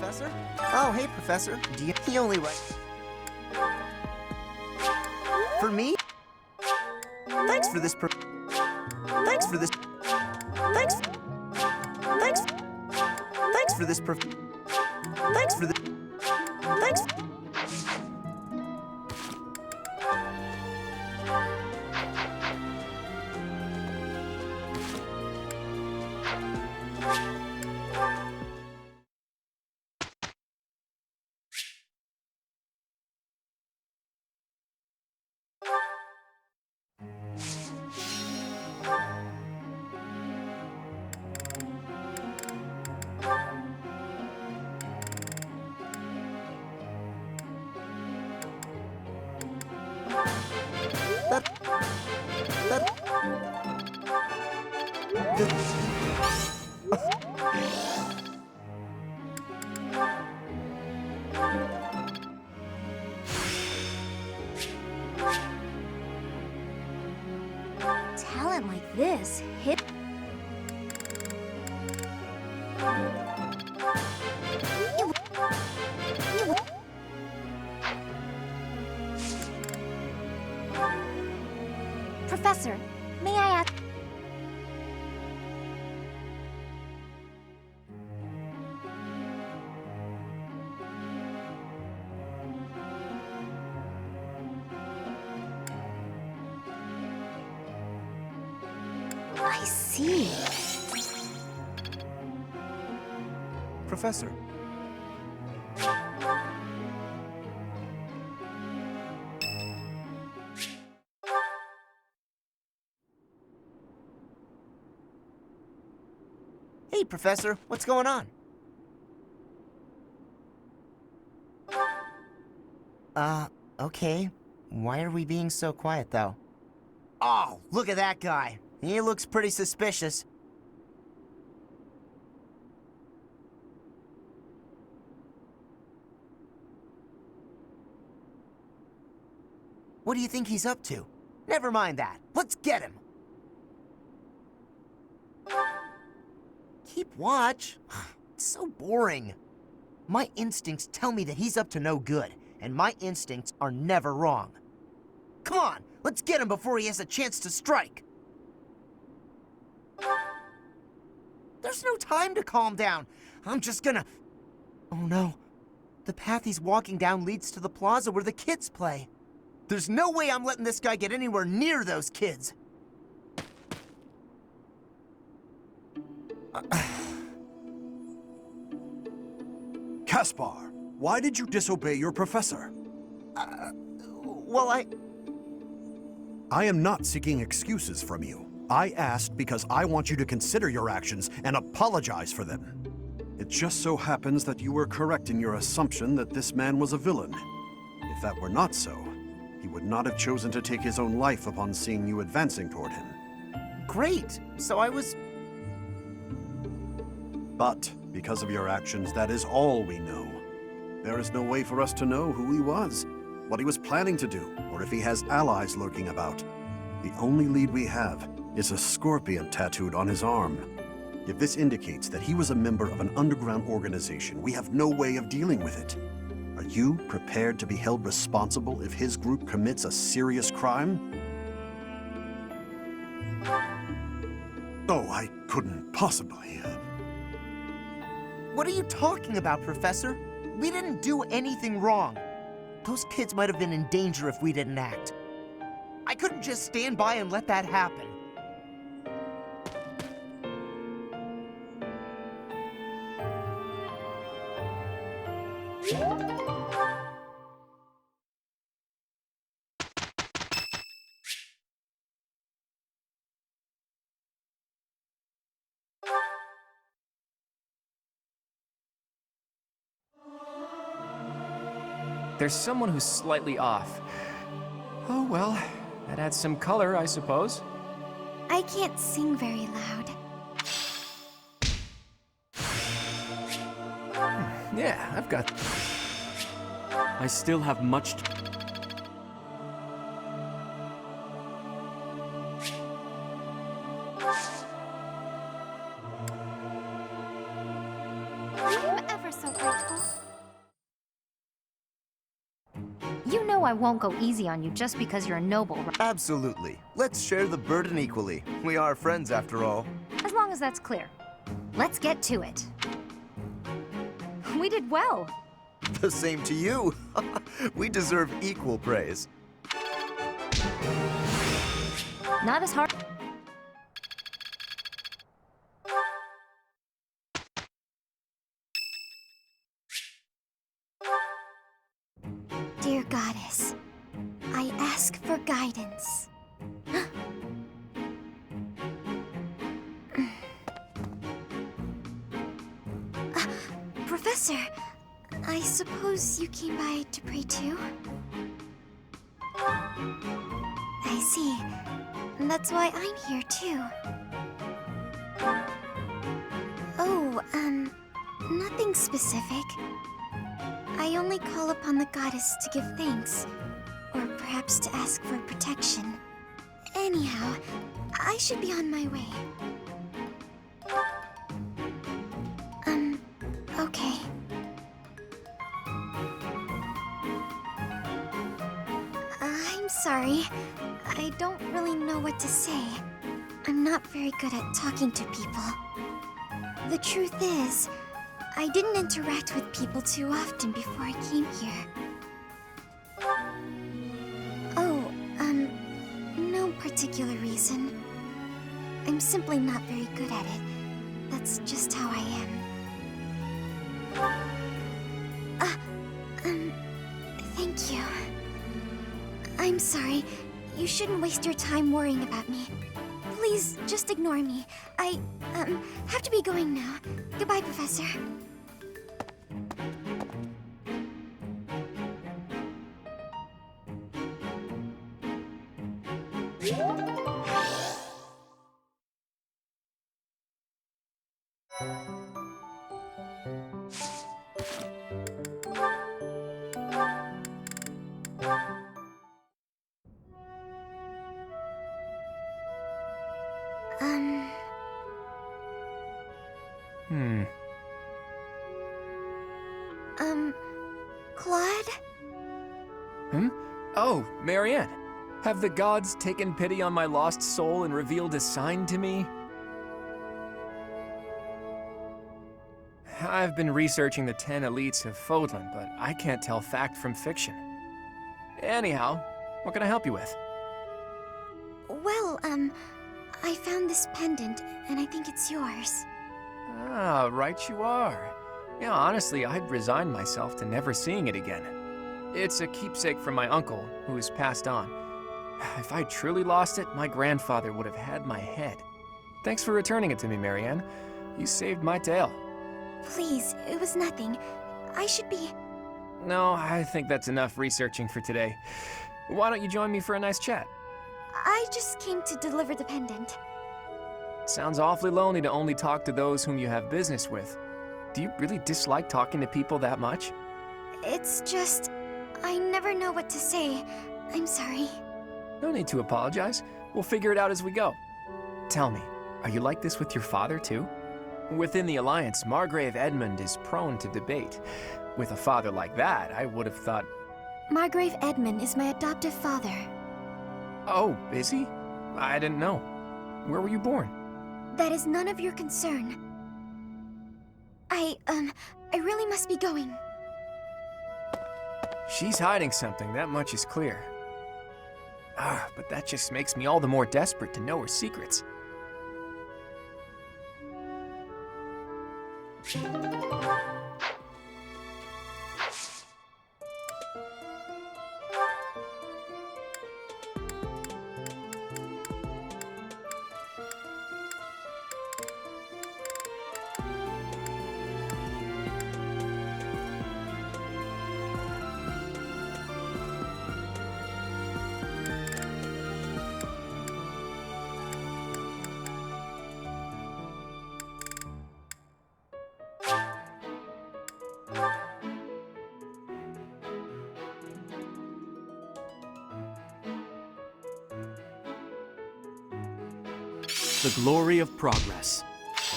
Professor? Oh, hey, Professor. He only writes... For me? Thanks for this Thanks for this... Thanks... Thanks... Thanks for this Thanks for the... Thanks... Talent like this hit. Professor, may I ask? I see. Professor. Hey, Professor, what's going on? Okay. Why are we being so quiet, though? Oh, look at that guy. He looks pretty suspicious. What do you think he's up to? Never mind that. Let's get him. Keep watch? It's so boring. My instincts tell me that he's up to no good, and my instincts are never wrong. Come on, let's get him before he has a chance to strike. There's no time to calm down. I'm just gonna... Oh no. The path he's walking down leads to the plaza where the kids play. There's no way I'm letting this guy get anywhere near those kids. Caspar, why did you disobey your professor? Well, I am not seeking excuses from you. I asked because I want you to consider your actions and apologize for them. It just so happens that you were correct in your assumption that this man was a villain. If that were not so, he would not have chosen to take his own life upon seeing you advancing toward him. Great. So I was... But, because of your actions, that is all we know. There is no way for us to know who he was, what he was planning to do, or if he has allies lurking about. The only lead we have is a scorpion tattooed on his arm. If this indicates that he was a member of an underground organization, we have no way of dealing with it. Are you prepared to be held responsible if his group commits a serious crime? Oh, I couldn't possibly. What are you talking about, Professor? We didn't do anything wrong. Those kids might have been in danger if we didn't act. I couldn't just stand by and let that happen. There's someone who's slightly off. Oh well, that adds some color, I suppose. I can't sing very loud. Yeah, I've got... I still have much to... I'm ever so grateful. You know I won't go easy on you just because you're a noble, right? Absolutely. Let's share the burden equally. We are friends, after all. As long as that's clear. Let's get to it. We did well. The same to you. We deserve equal praise. Not as hard. Dear Goddess, I ask for guidance. Professor, I suppose you came by to pray too? I see. That's why I'm here too. Nothing specific. I only call upon the goddess to give thanks, or perhaps to ask for protection. Anyhow, I should be on my way. Okay. I'm sorry. I don't really know what to say. I'm not very good at talking to people. The truth is, I didn't interact with people too often before I came here. Oh, no particular reason. I'm simply not very good at it. That's just how I am. Thank you. I'm sorry. You shouldn't waste your time worrying about me. Please, just ignore me. I, have to be going now. Goodbye, Professor. Claude? Oh, Marianne. Have the gods taken pity on my lost soul and revealed a sign to me? I've been researching the 10 elites of Fodlan, but I can't tell fact from fiction. Anyhow, what can I help you with? Well, I found this pendant, and I think it's yours. Ah, right you are. Yeah, honestly, I'd resigned myself to never seeing it again. It's a keepsake from my uncle, who has passed on. If I truly lost it, my grandfather would have had my head. Thanks for returning it to me, Marianne. You saved my tail. Please, it was nothing. I should be... No, I think that's enough researching for today. Why don't you join me for a nice chat? I just came to deliver the pendant. Sounds awfully lonely to only talk to those whom you have business with. Do you really dislike talking to people that much? It's just... I never know what to say. I'm sorry. No need to apologize. We'll figure it out as we go. Tell me, are you like this with your father too? Within the Alliance, Margrave Edmund is prone to debate. With a father like that, I would have thought... Margrave Edmund is my adoptive father. Oh, is he? I didn't know. Where were you born? That is none of your concern. I really must be going. She's hiding something, that much is clear. But that just makes me all the more desperate to know her secrets. The glory of progress.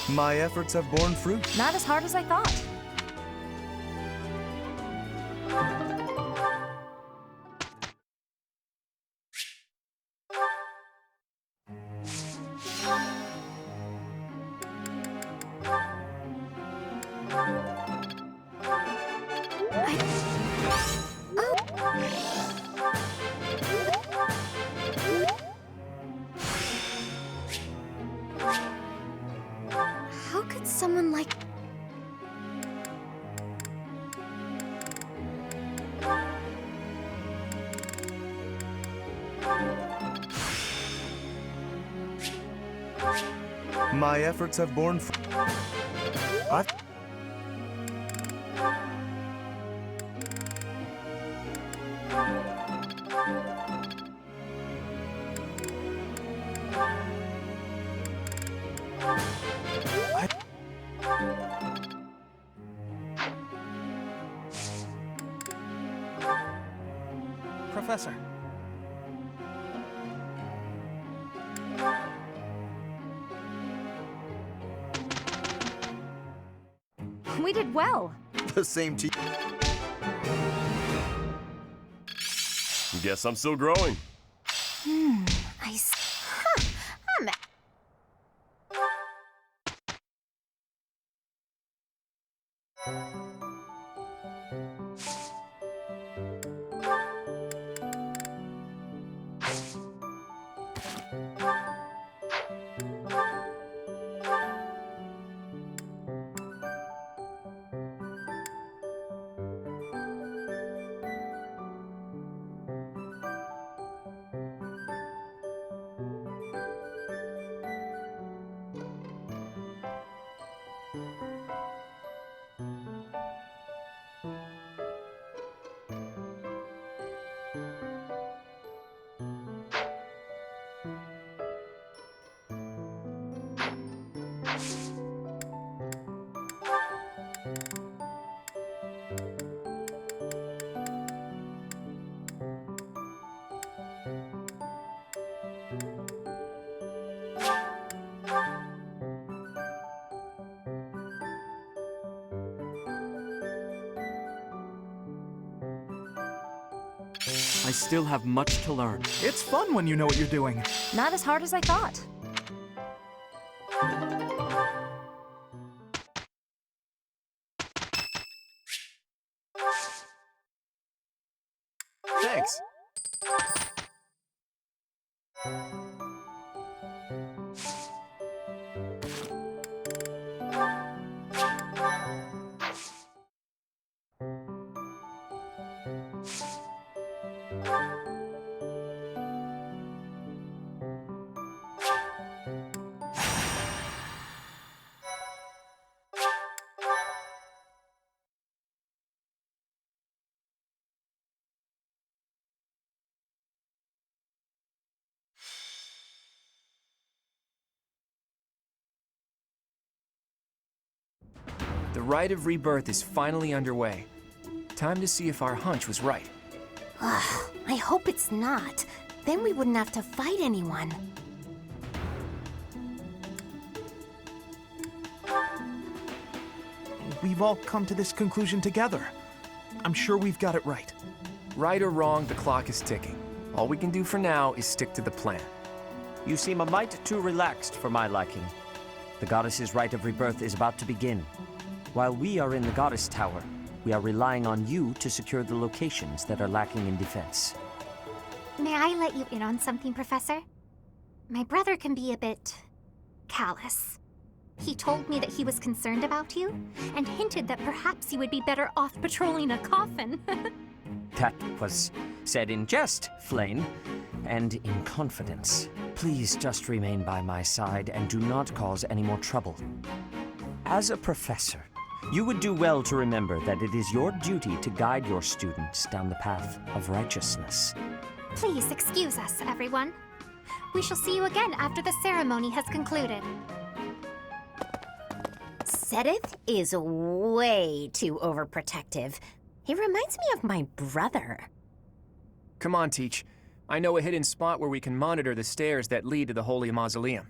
My efforts have borne fruit. Not as hard as I thought. How could someone like... My efforts have borne fruit. Professor. We did well. The same to you. Guess I'm still growing. Huh, I'm... I still have much to learn. It's fun when you know what you're doing. Not as hard as I thought. Thanks. The rite of rebirth is finally underway. Time to see if our hunch was right. I hope it's not. Then we wouldn't have to fight anyone. We've all come to this conclusion together. I'm sure we've got it right. Right or wrong, the clock is ticking. All we can do for now is stick to the plan. You seem a mite too relaxed for my liking. The goddess's rite of rebirth is about to begin. While we are in the goddess tower, we are relying on you to secure the locations that are lacking in defense. May I let you in on something, Professor? My brother can be a bit callous. He told me that he was concerned about you, and hinted that perhaps you would be better off patrolling a coffin. That was said in jest, Flane, and in confidence. Please just remain by my side and do not cause any more trouble. As a professor, you would do well to remember that it is your duty to guide your students down the path of righteousness. Please excuse us, everyone. We shall see you again after the ceremony has concluded. Sedith is way too overprotective. He reminds me of my brother. Come on, Teach. I know a hidden spot where we can monitor the stairs that lead to the Holy Mausoleum.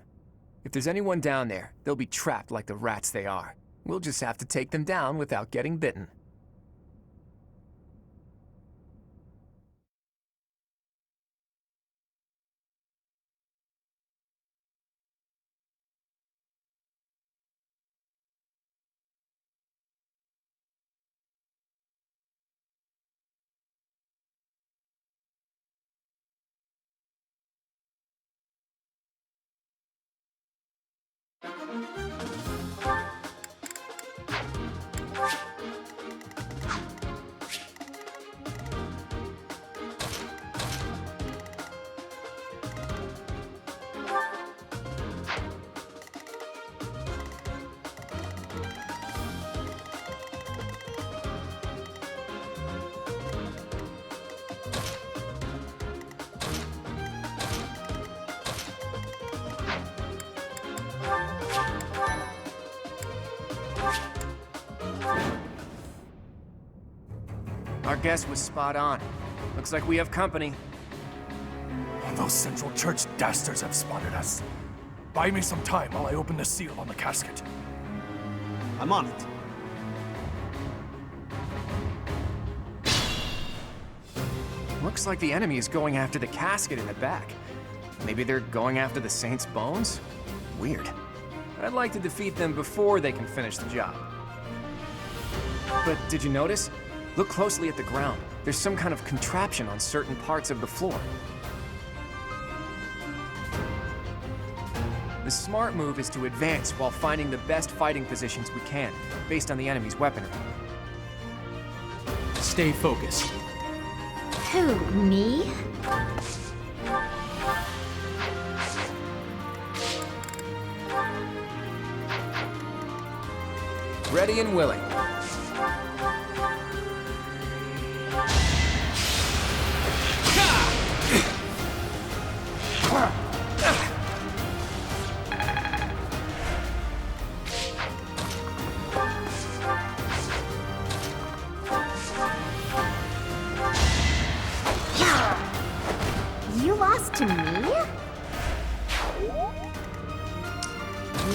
If there's anyone down there, they'll be trapped like the rats they are. We'll just have to take them down without getting bitten. Our guess was spot on. Looks like we have company. Those Central Church dastards have spotted us. Buy me some time while I open the seal on the casket. I'm on it. Looks like the enemy is going after the casket in the back. Maybe they're going after the Saint's bones? Weird. I'd like to defeat them before they can finish the job. But did you notice? Look closely at the ground. There's some kind of contraption on certain parts of the floor. The smart move is to advance while finding the best fighting positions we can, based on the enemy's weaponry. Stay focused. Who, me? Ready and willing. You lost to me?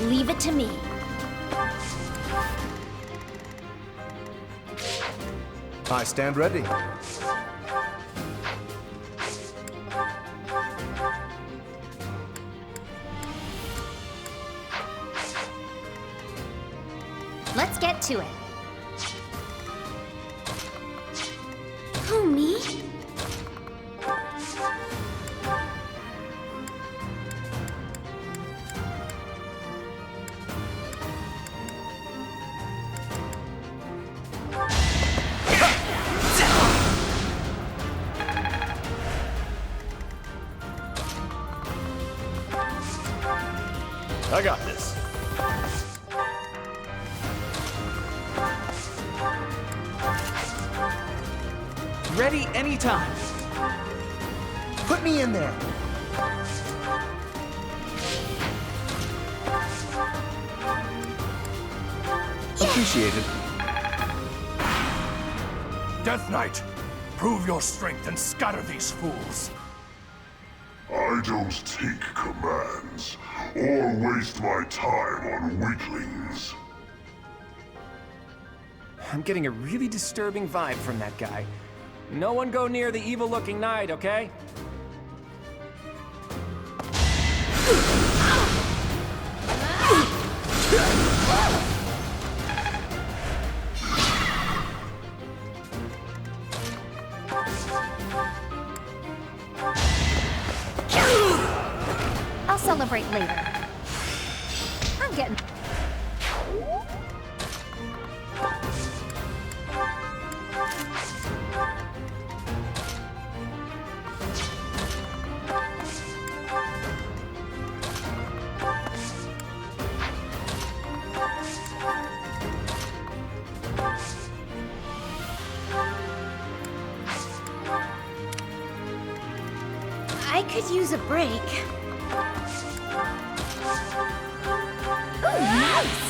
Leave it to me. I stand ready. Let's get to it. Who, me? I got this. Ready anytime. Put me in there. Appreciated. Death Knight, prove your strength and scatter these fools. I don't take commands, or waste my time on weaklings. I'm getting a really disturbing vibe from that guy. No one go near the evil-looking knight, okay? I'll celebrate later. I'm getting... I could use a break. Ooh, nice!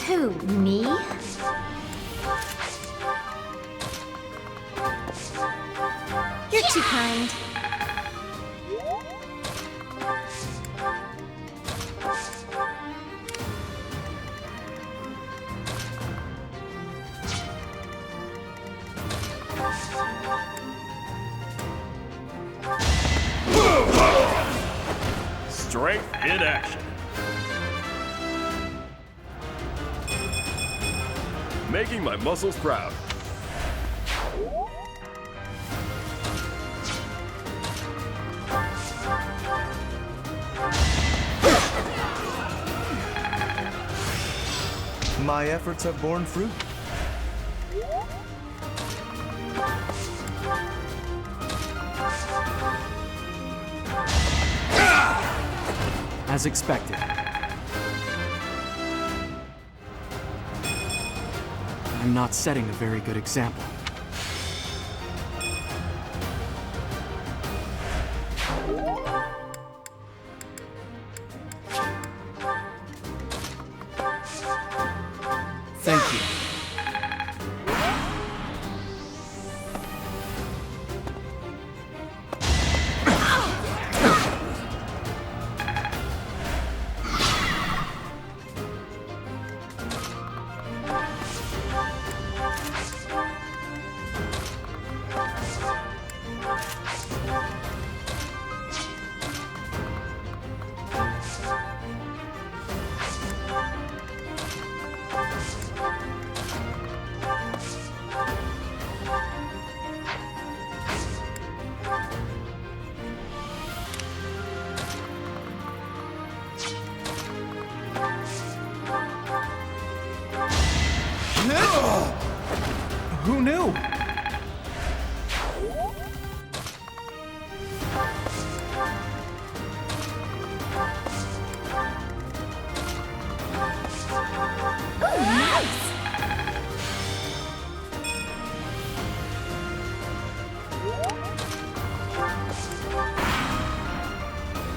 Who, me? You're too kind. Strength in action. Making my muscles proud. My efforts have borne fruit. as expected. I'm not setting a very good example. Thank you. Who knew?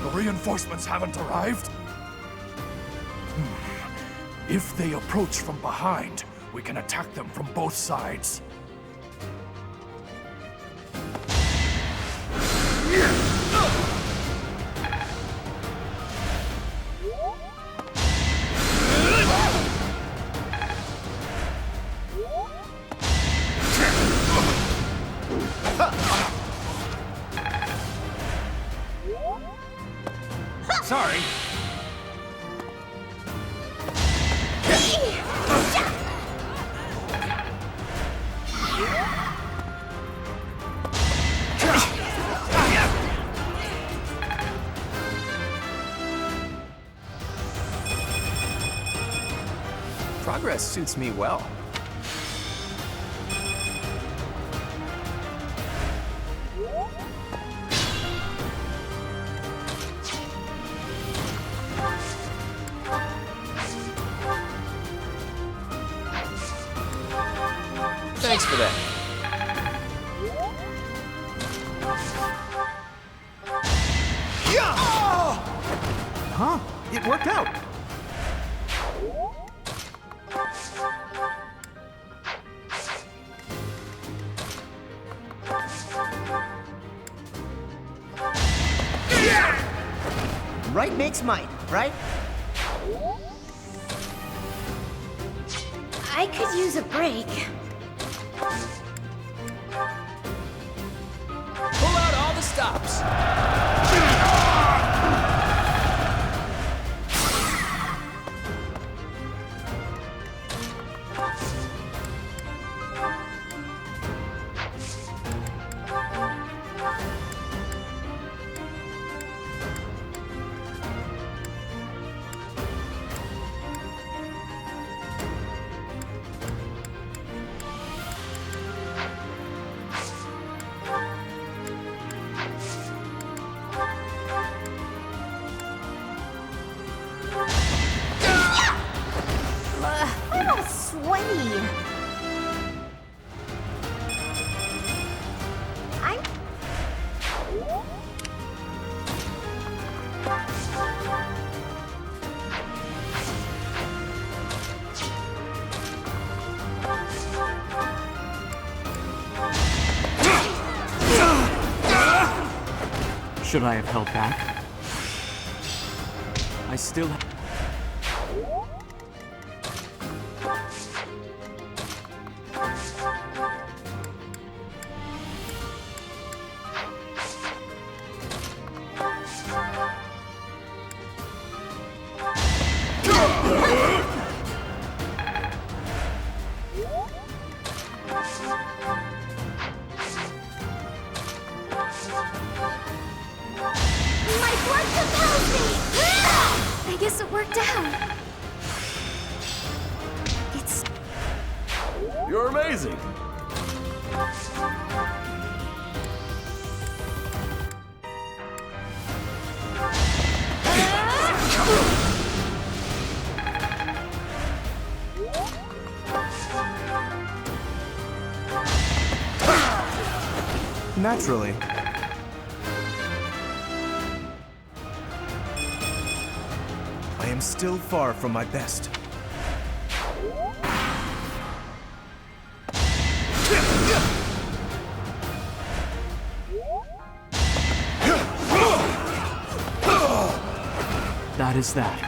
The reinforcements haven't arrived? If they approach from behind, we can attack them from both sides. Sorry. Progress suits me well. Thanks for that. Huh? It worked out. Right makes might, right? I could use a break. Pull out all the stops. I'm all sweaty. I'm... Should I have held back? I still have... My blood compels me! I guess it worked out. It's... You're amazing. Naturally. I am still far from my best. That is that.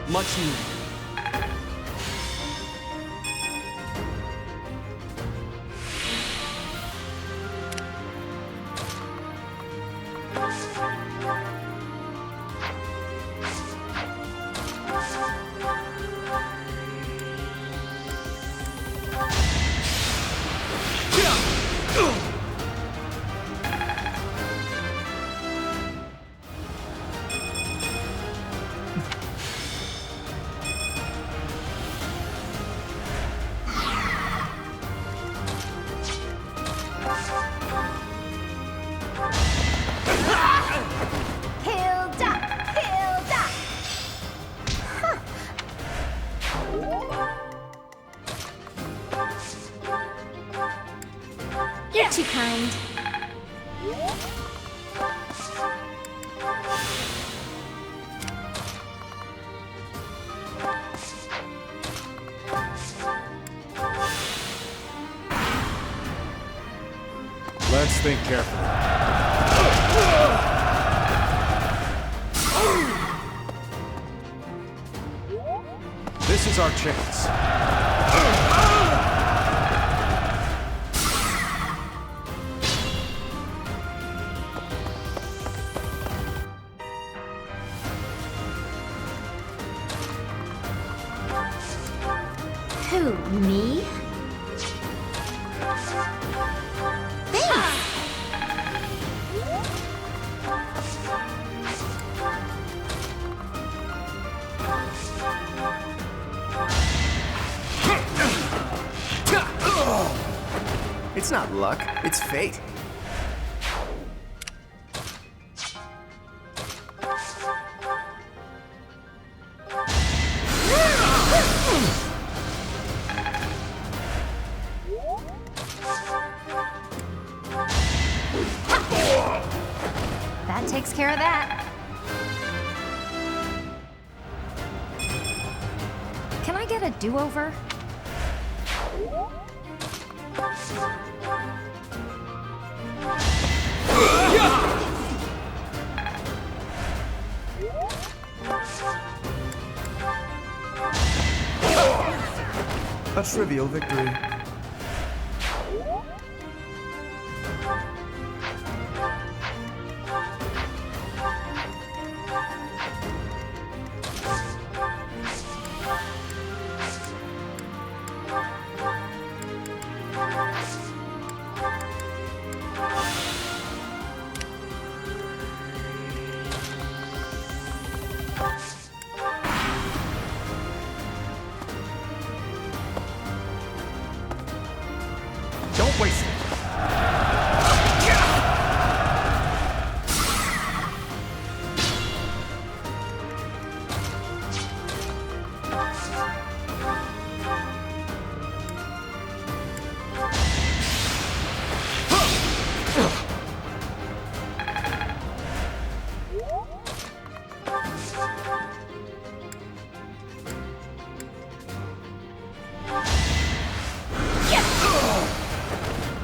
Much needed. You're too kind. Let's think carefully. This is our chance. Who, me? It's not luck, it's fate. That takes care of that. Can I get a do-over? A trivial victory. Don't waste it.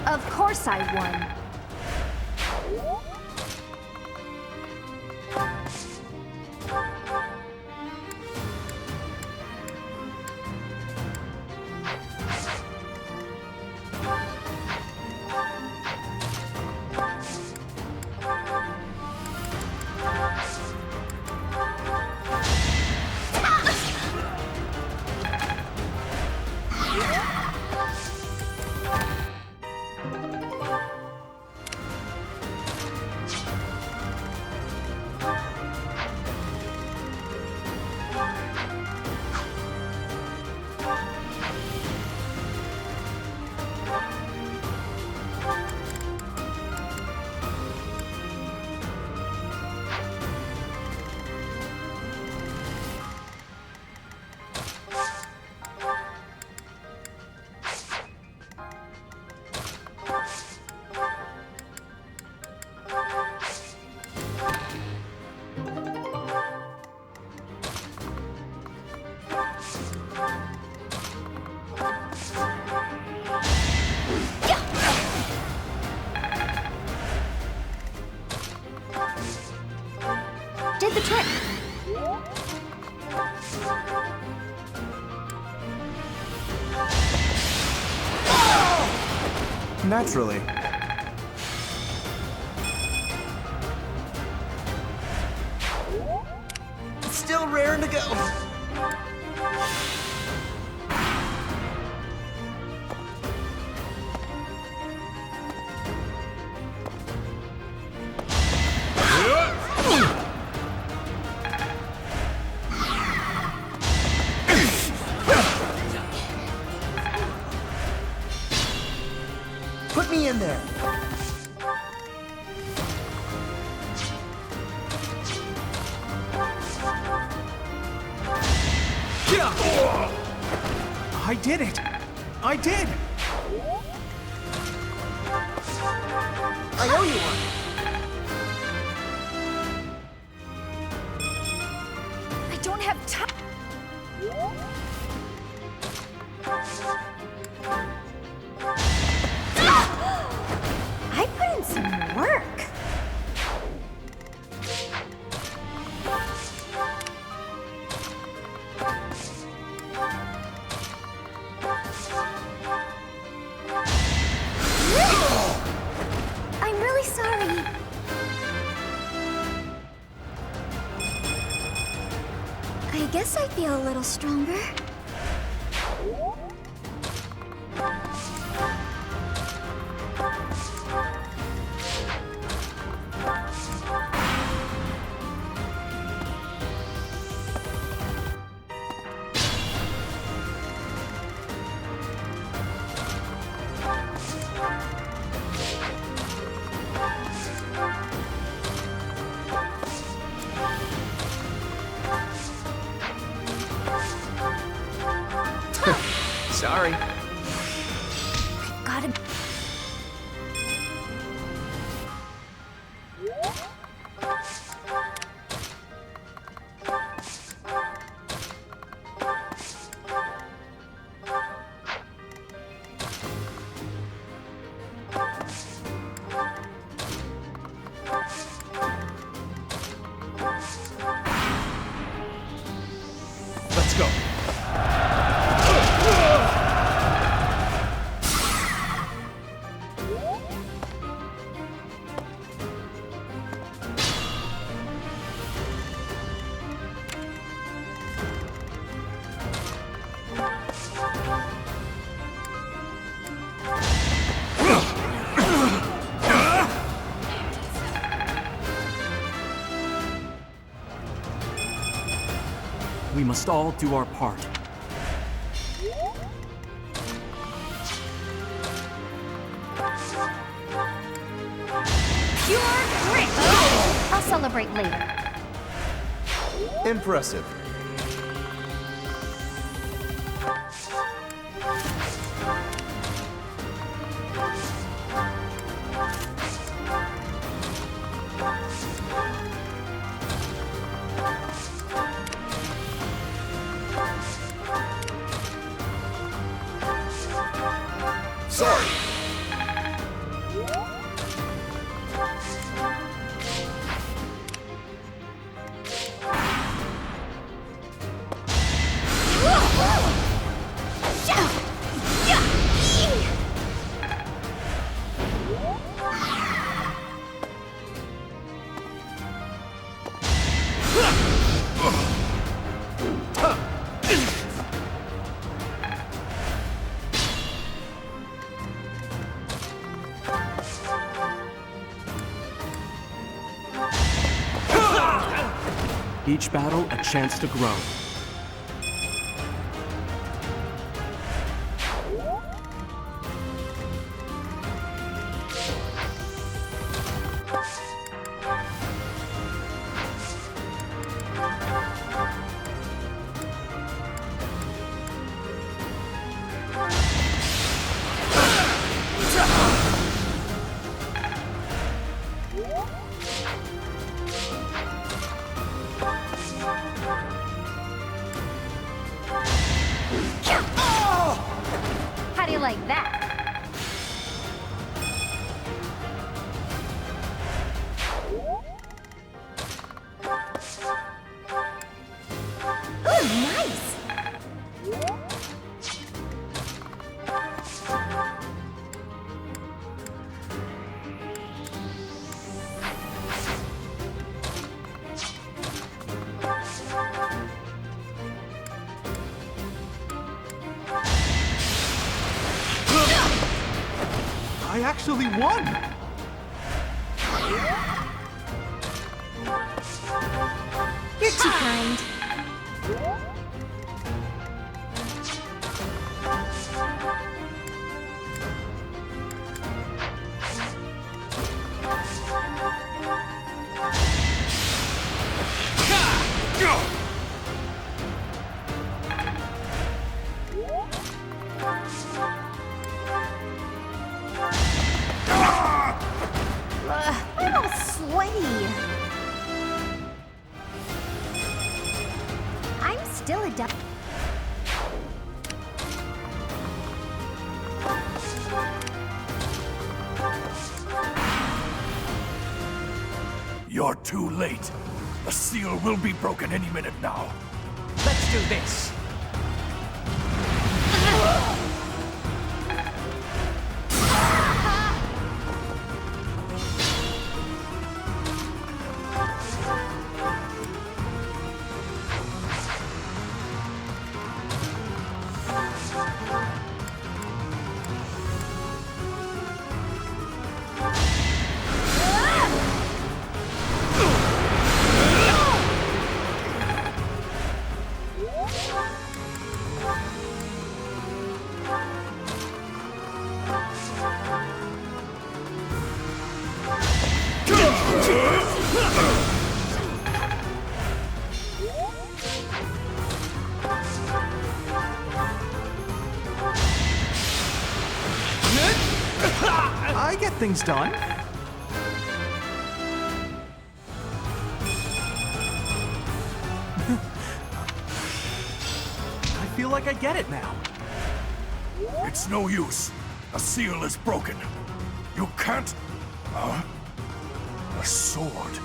Of course I won. the trick. Naturally. Still raring to go. Put me in there. I did it! I did! I owe you one. I don't have time. I put in some work. I'm really sorry. I guess I feel a little stronger. Sorry. Gotta. Let's go. We must all do our part. Pure grit! I'll celebrate later. Impressive. Sorry. Each battle a chance to grow. How do you like that? I actually won! You're too kind. I'm all sweaty. I'm still a duck. You're too late. The seal will be broken any minute now. Let's do this. I get things done. I feel like I get it now. It's no use. The seal is broken. You can't... A sword.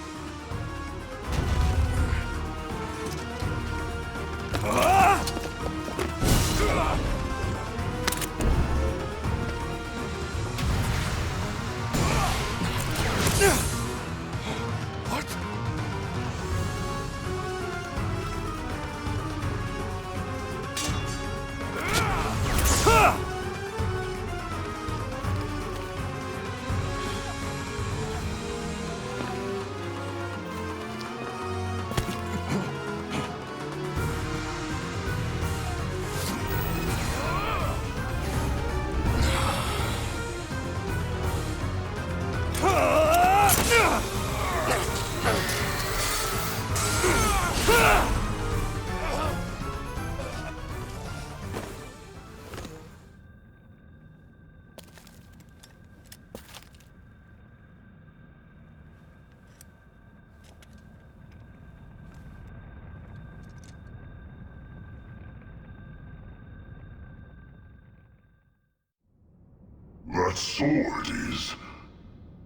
That sword is...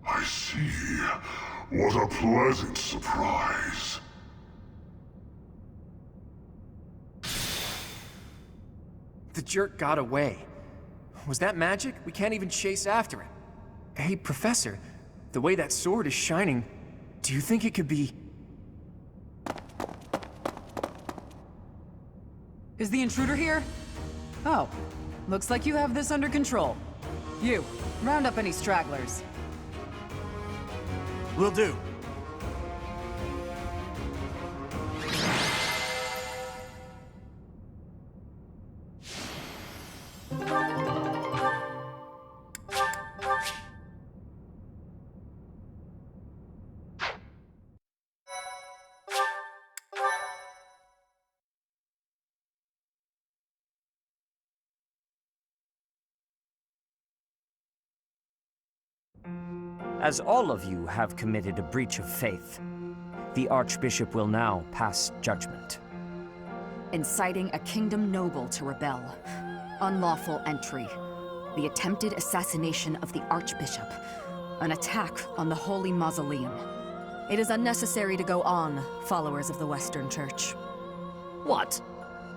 I see. What a pleasant surprise. The jerk got away. Was that magic? We can't even chase after it. Hey, Professor, the way that sword is shining, do you think it could be... Is the intruder here? Oh, looks like you have this under control. You, round up any stragglers. Will do. As all of you have committed a breach of faith, the Archbishop will now pass judgment. Inciting a kingdom noble to rebel. Unlawful entry. The attempted assassination of the Archbishop. An attack on the Holy Mausoleum. It is unnecessary to go on, followers of the Western Church. What?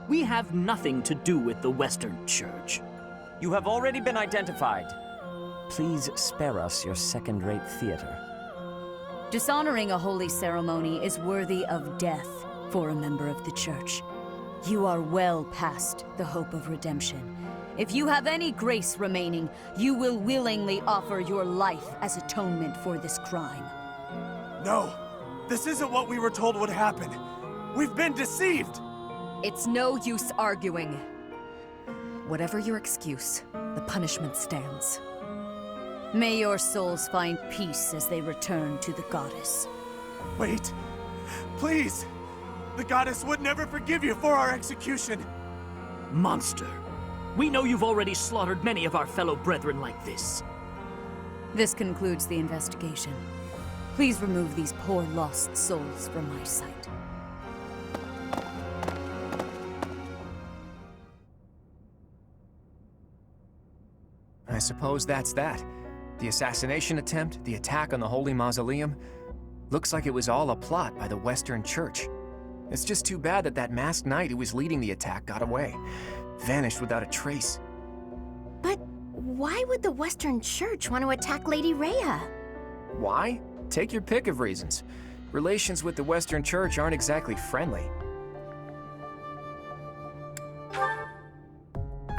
We have nothing to do with the Western Church. You have already been identified. Please spare us your second-rate theater. Dishonoring a holy ceremony is worthy of death for a member of the Church. You are well past the hope of redemption, If you have any grace remaining, you will willingly offer your life as atonement for this crime. No! This isn't what we were told would happen! We've been deceived! It's no use arguing. Whatever your excuse, the punishment stands. May your souls find peace as they return to the goddess. Wait! Please! The goddess would never forgive you for our execution! Monster! We know you've already slaughtered many of our fellow brethren like this. This concludes the investigation. Please remove these poor lost souls from my sight. I suppose that's that. The assassination attempt, the attack on the Holy Mausoleum. Looks like it was all a plot by the Western Church. It's just too bad that that masked knight who was leading the attack got away. Vanished without a trace. But why would the Western Church want to attack Lady Rhea? Why? Take your pick of reasons. Relations with the Western Church aren't exactly friendly.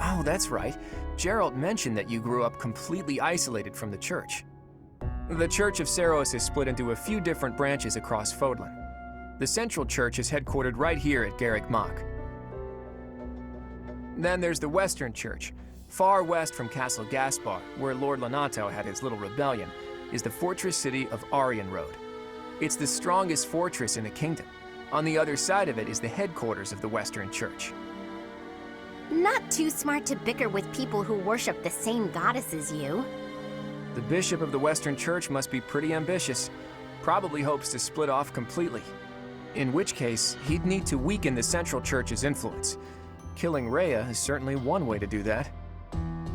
Oh, that's right. Geralt mentioned that you grew up completely isolated from the church. The Church of Seiros is split into a few different branches across Fodlan. The Central Church is headquartered right here at Garreg Mach. Then there's the Western Church. Far west from Castle Gaspar, where Lord Lonato had his little rebellion, is the fortress city of Arianrode. It's the strongest fortress in the kingdom. On the other side of it is the headquarters of the Western Church. Not too smart to bicker with people who worship the same goddess as you. The bishop of the Western Church must be pretty ambitious. Probably hopes to split off completely. In which case, he'd need to weaken the Central Church's influence. Killing Rhea is certainly one way to do that.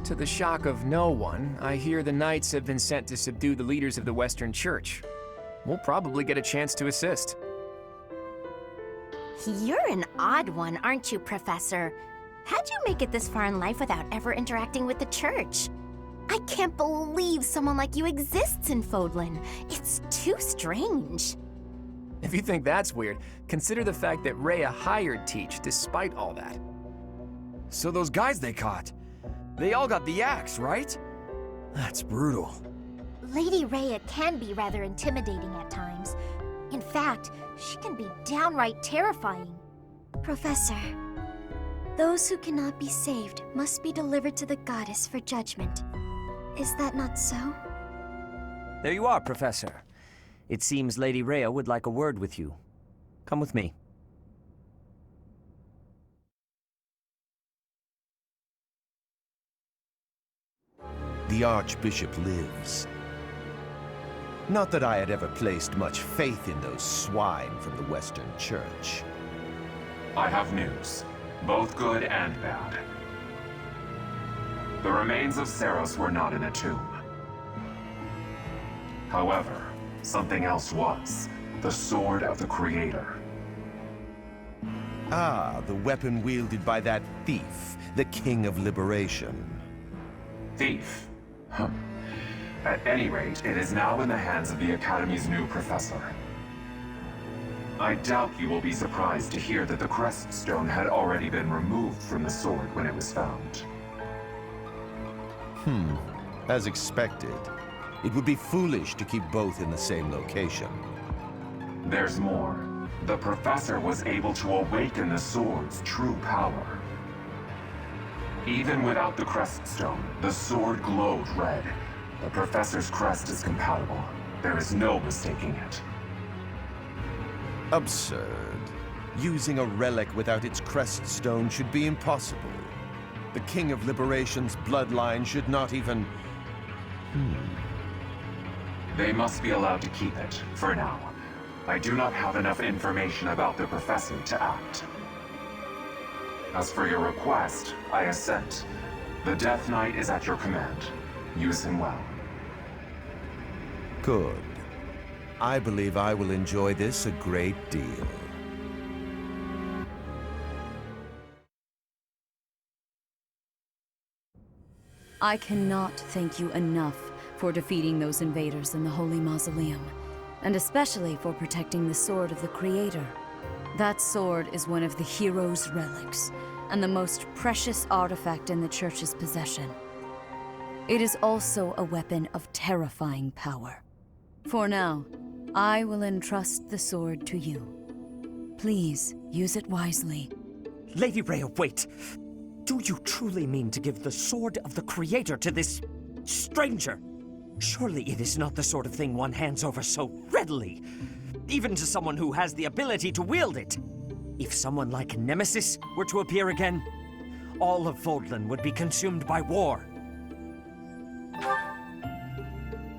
To the shock of no one, I hear the knights have been sent to subdue the leaders of the Western Church. We'll probably get a chance to assist. You're an odd one, aren't you, Professor? How'd you make it this far in life without ever interacting with the church? I can't believe someone like you exists in Fodlan. It's too strange. If you think that's weird, consider the fact that Rhea hired Teach despite all that. So those guys they caught, they all got the axe, right? That's brutal. Lady Rhea can be rather intimidating at times. In fact, she can be downright terrifying. Professor, those who cannot be saved must be delivered to the goddess for judgment. Is that not so? There you are, Professor. It seems Lady Rhea would like a word with you. Come with me. The Archbishop lives. Not that I had ever placed much faith in those swine from the Western Church. I have news, both good and bad. The remains of Seiros were not in a tomb. However, something else was. The Sword of the Creator. Ah, the weapon wielded by that thief, the King of Liberation. Thief? Huh. At any rate, it is now in the hands of the Academy's new professor. I doubt you will be surprised to hear that the crest stone had already been removed from the sword when it was found. As expected. It would be foolish to keep both in the same location. There's more. The professor was able to awaken the sword's true power. Even without the crest stone, the sword glowed red. The professor's crest is compatible. There is no mistaking it. Absurd. Using a relic without its crest stone should be impossible. The King of Liberation's bloodline should not even... They must be allowed to keep it, for now. I do not have enough information about the professor to act. As for your request, I assent. The Death Knight is at your command. Use him well. Good. I believe I will enjoy this a great deal. I cannot thank you enough for defeating those invaders in the Holy Mausoleum, and especially for protecting the Sword of the Creator. That sword is one of the hero's relics, and the most precious artifact in the Church's possession. It is also a weapon of terrifying power. For now, I will entrust the sword to you. Please, use it wisely. Lady Rhea, wait! Do you truly mean to give the sword of the Creator to this stranger? Surely it is not the sort of thing one hands over so readily, even to someone who has the ability to wield it. If someone like Nemesis were to appear again, all of Vodland would be consumed by war.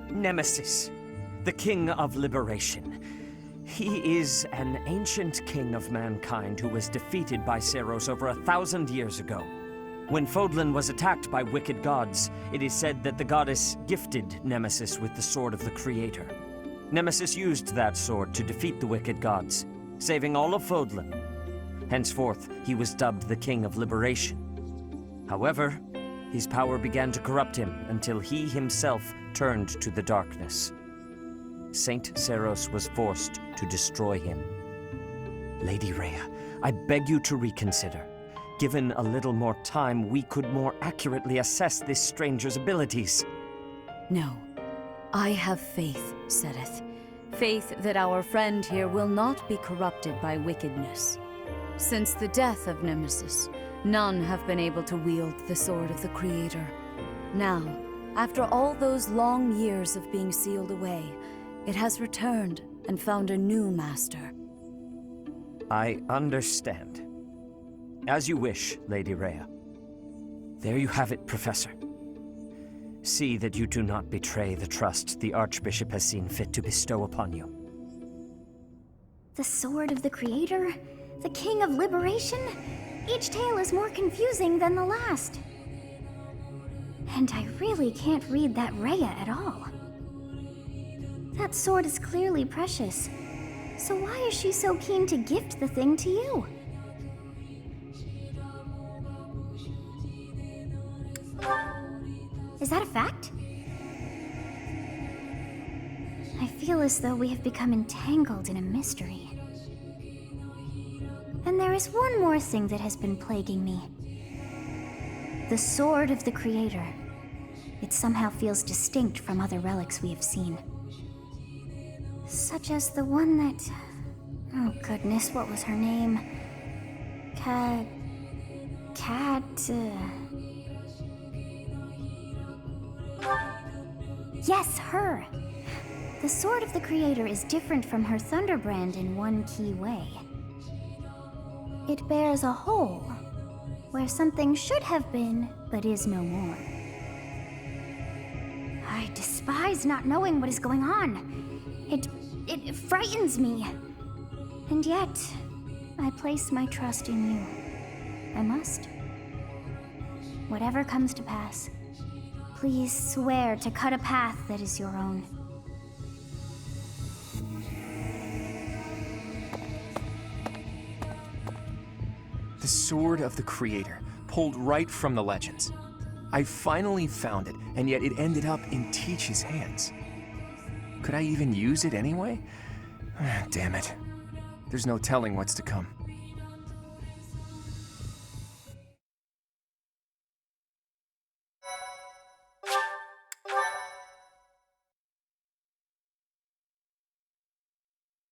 Nemesis, the King of Liberation. He is an ancient king of mankind who was defeated by Seiros over 1,000 years ago. When Vodland was attacked by wicked gods, it is said that the goddess gifted Nemesis with the sword of the Creator. Nemesis used that sword to defeat the wicked gods, saving all of Vodland. Henceforth, he was dubbed the King of Liberation. However, his power began to corrupt him until he himself turned to the darkness. Saint Seiros was forced to destroy him. Lady Rhea, I beg you to reconsider. Given a little more time, we could more accurately assess this stranger's abilities. No. I have faith, Seteth. Faith that our friend here will not be corrupted by wickedness. Since the death of Nemesis, none have been able to wield the sword of the Creator. Now, after all those long years of being sealed away, it has returned and found a new master. I understand. As you wish, Lady Rhea. There you have it, Professor. See that you do not betray the trust the Archbishop has seen fit to bestow upon you. The sword of the Creator? The King of Liberation? Each tale is more confusing than the last. And I really can't read that Rhea at all. That sword is clearly precious. So why is she so keen to gift the thing to you? Is that a fact? I feel as though we have become entangled in a mystery. And there is one more thing that has been plaguing me. The sword of the Creator. It somehow feels distinct from other relics we have seen. Such as the one that... Oh goodness, what was her name? Yes, her! The sword of the Creator is different from her Thunderbrand in one key way. It bears a hole, where something should have been, but is no more. I despise not knowing what is going on. It frightens me. And yet, I place my trust in you. I must. Whatever comes to pass, please swear to cut a path that is your own. The sword of the Creator, pulled right from the legends. I finally found it, and yet it ended up in Teach's hands. Could I even use it anyway? Damn it. There's no telling what's to come.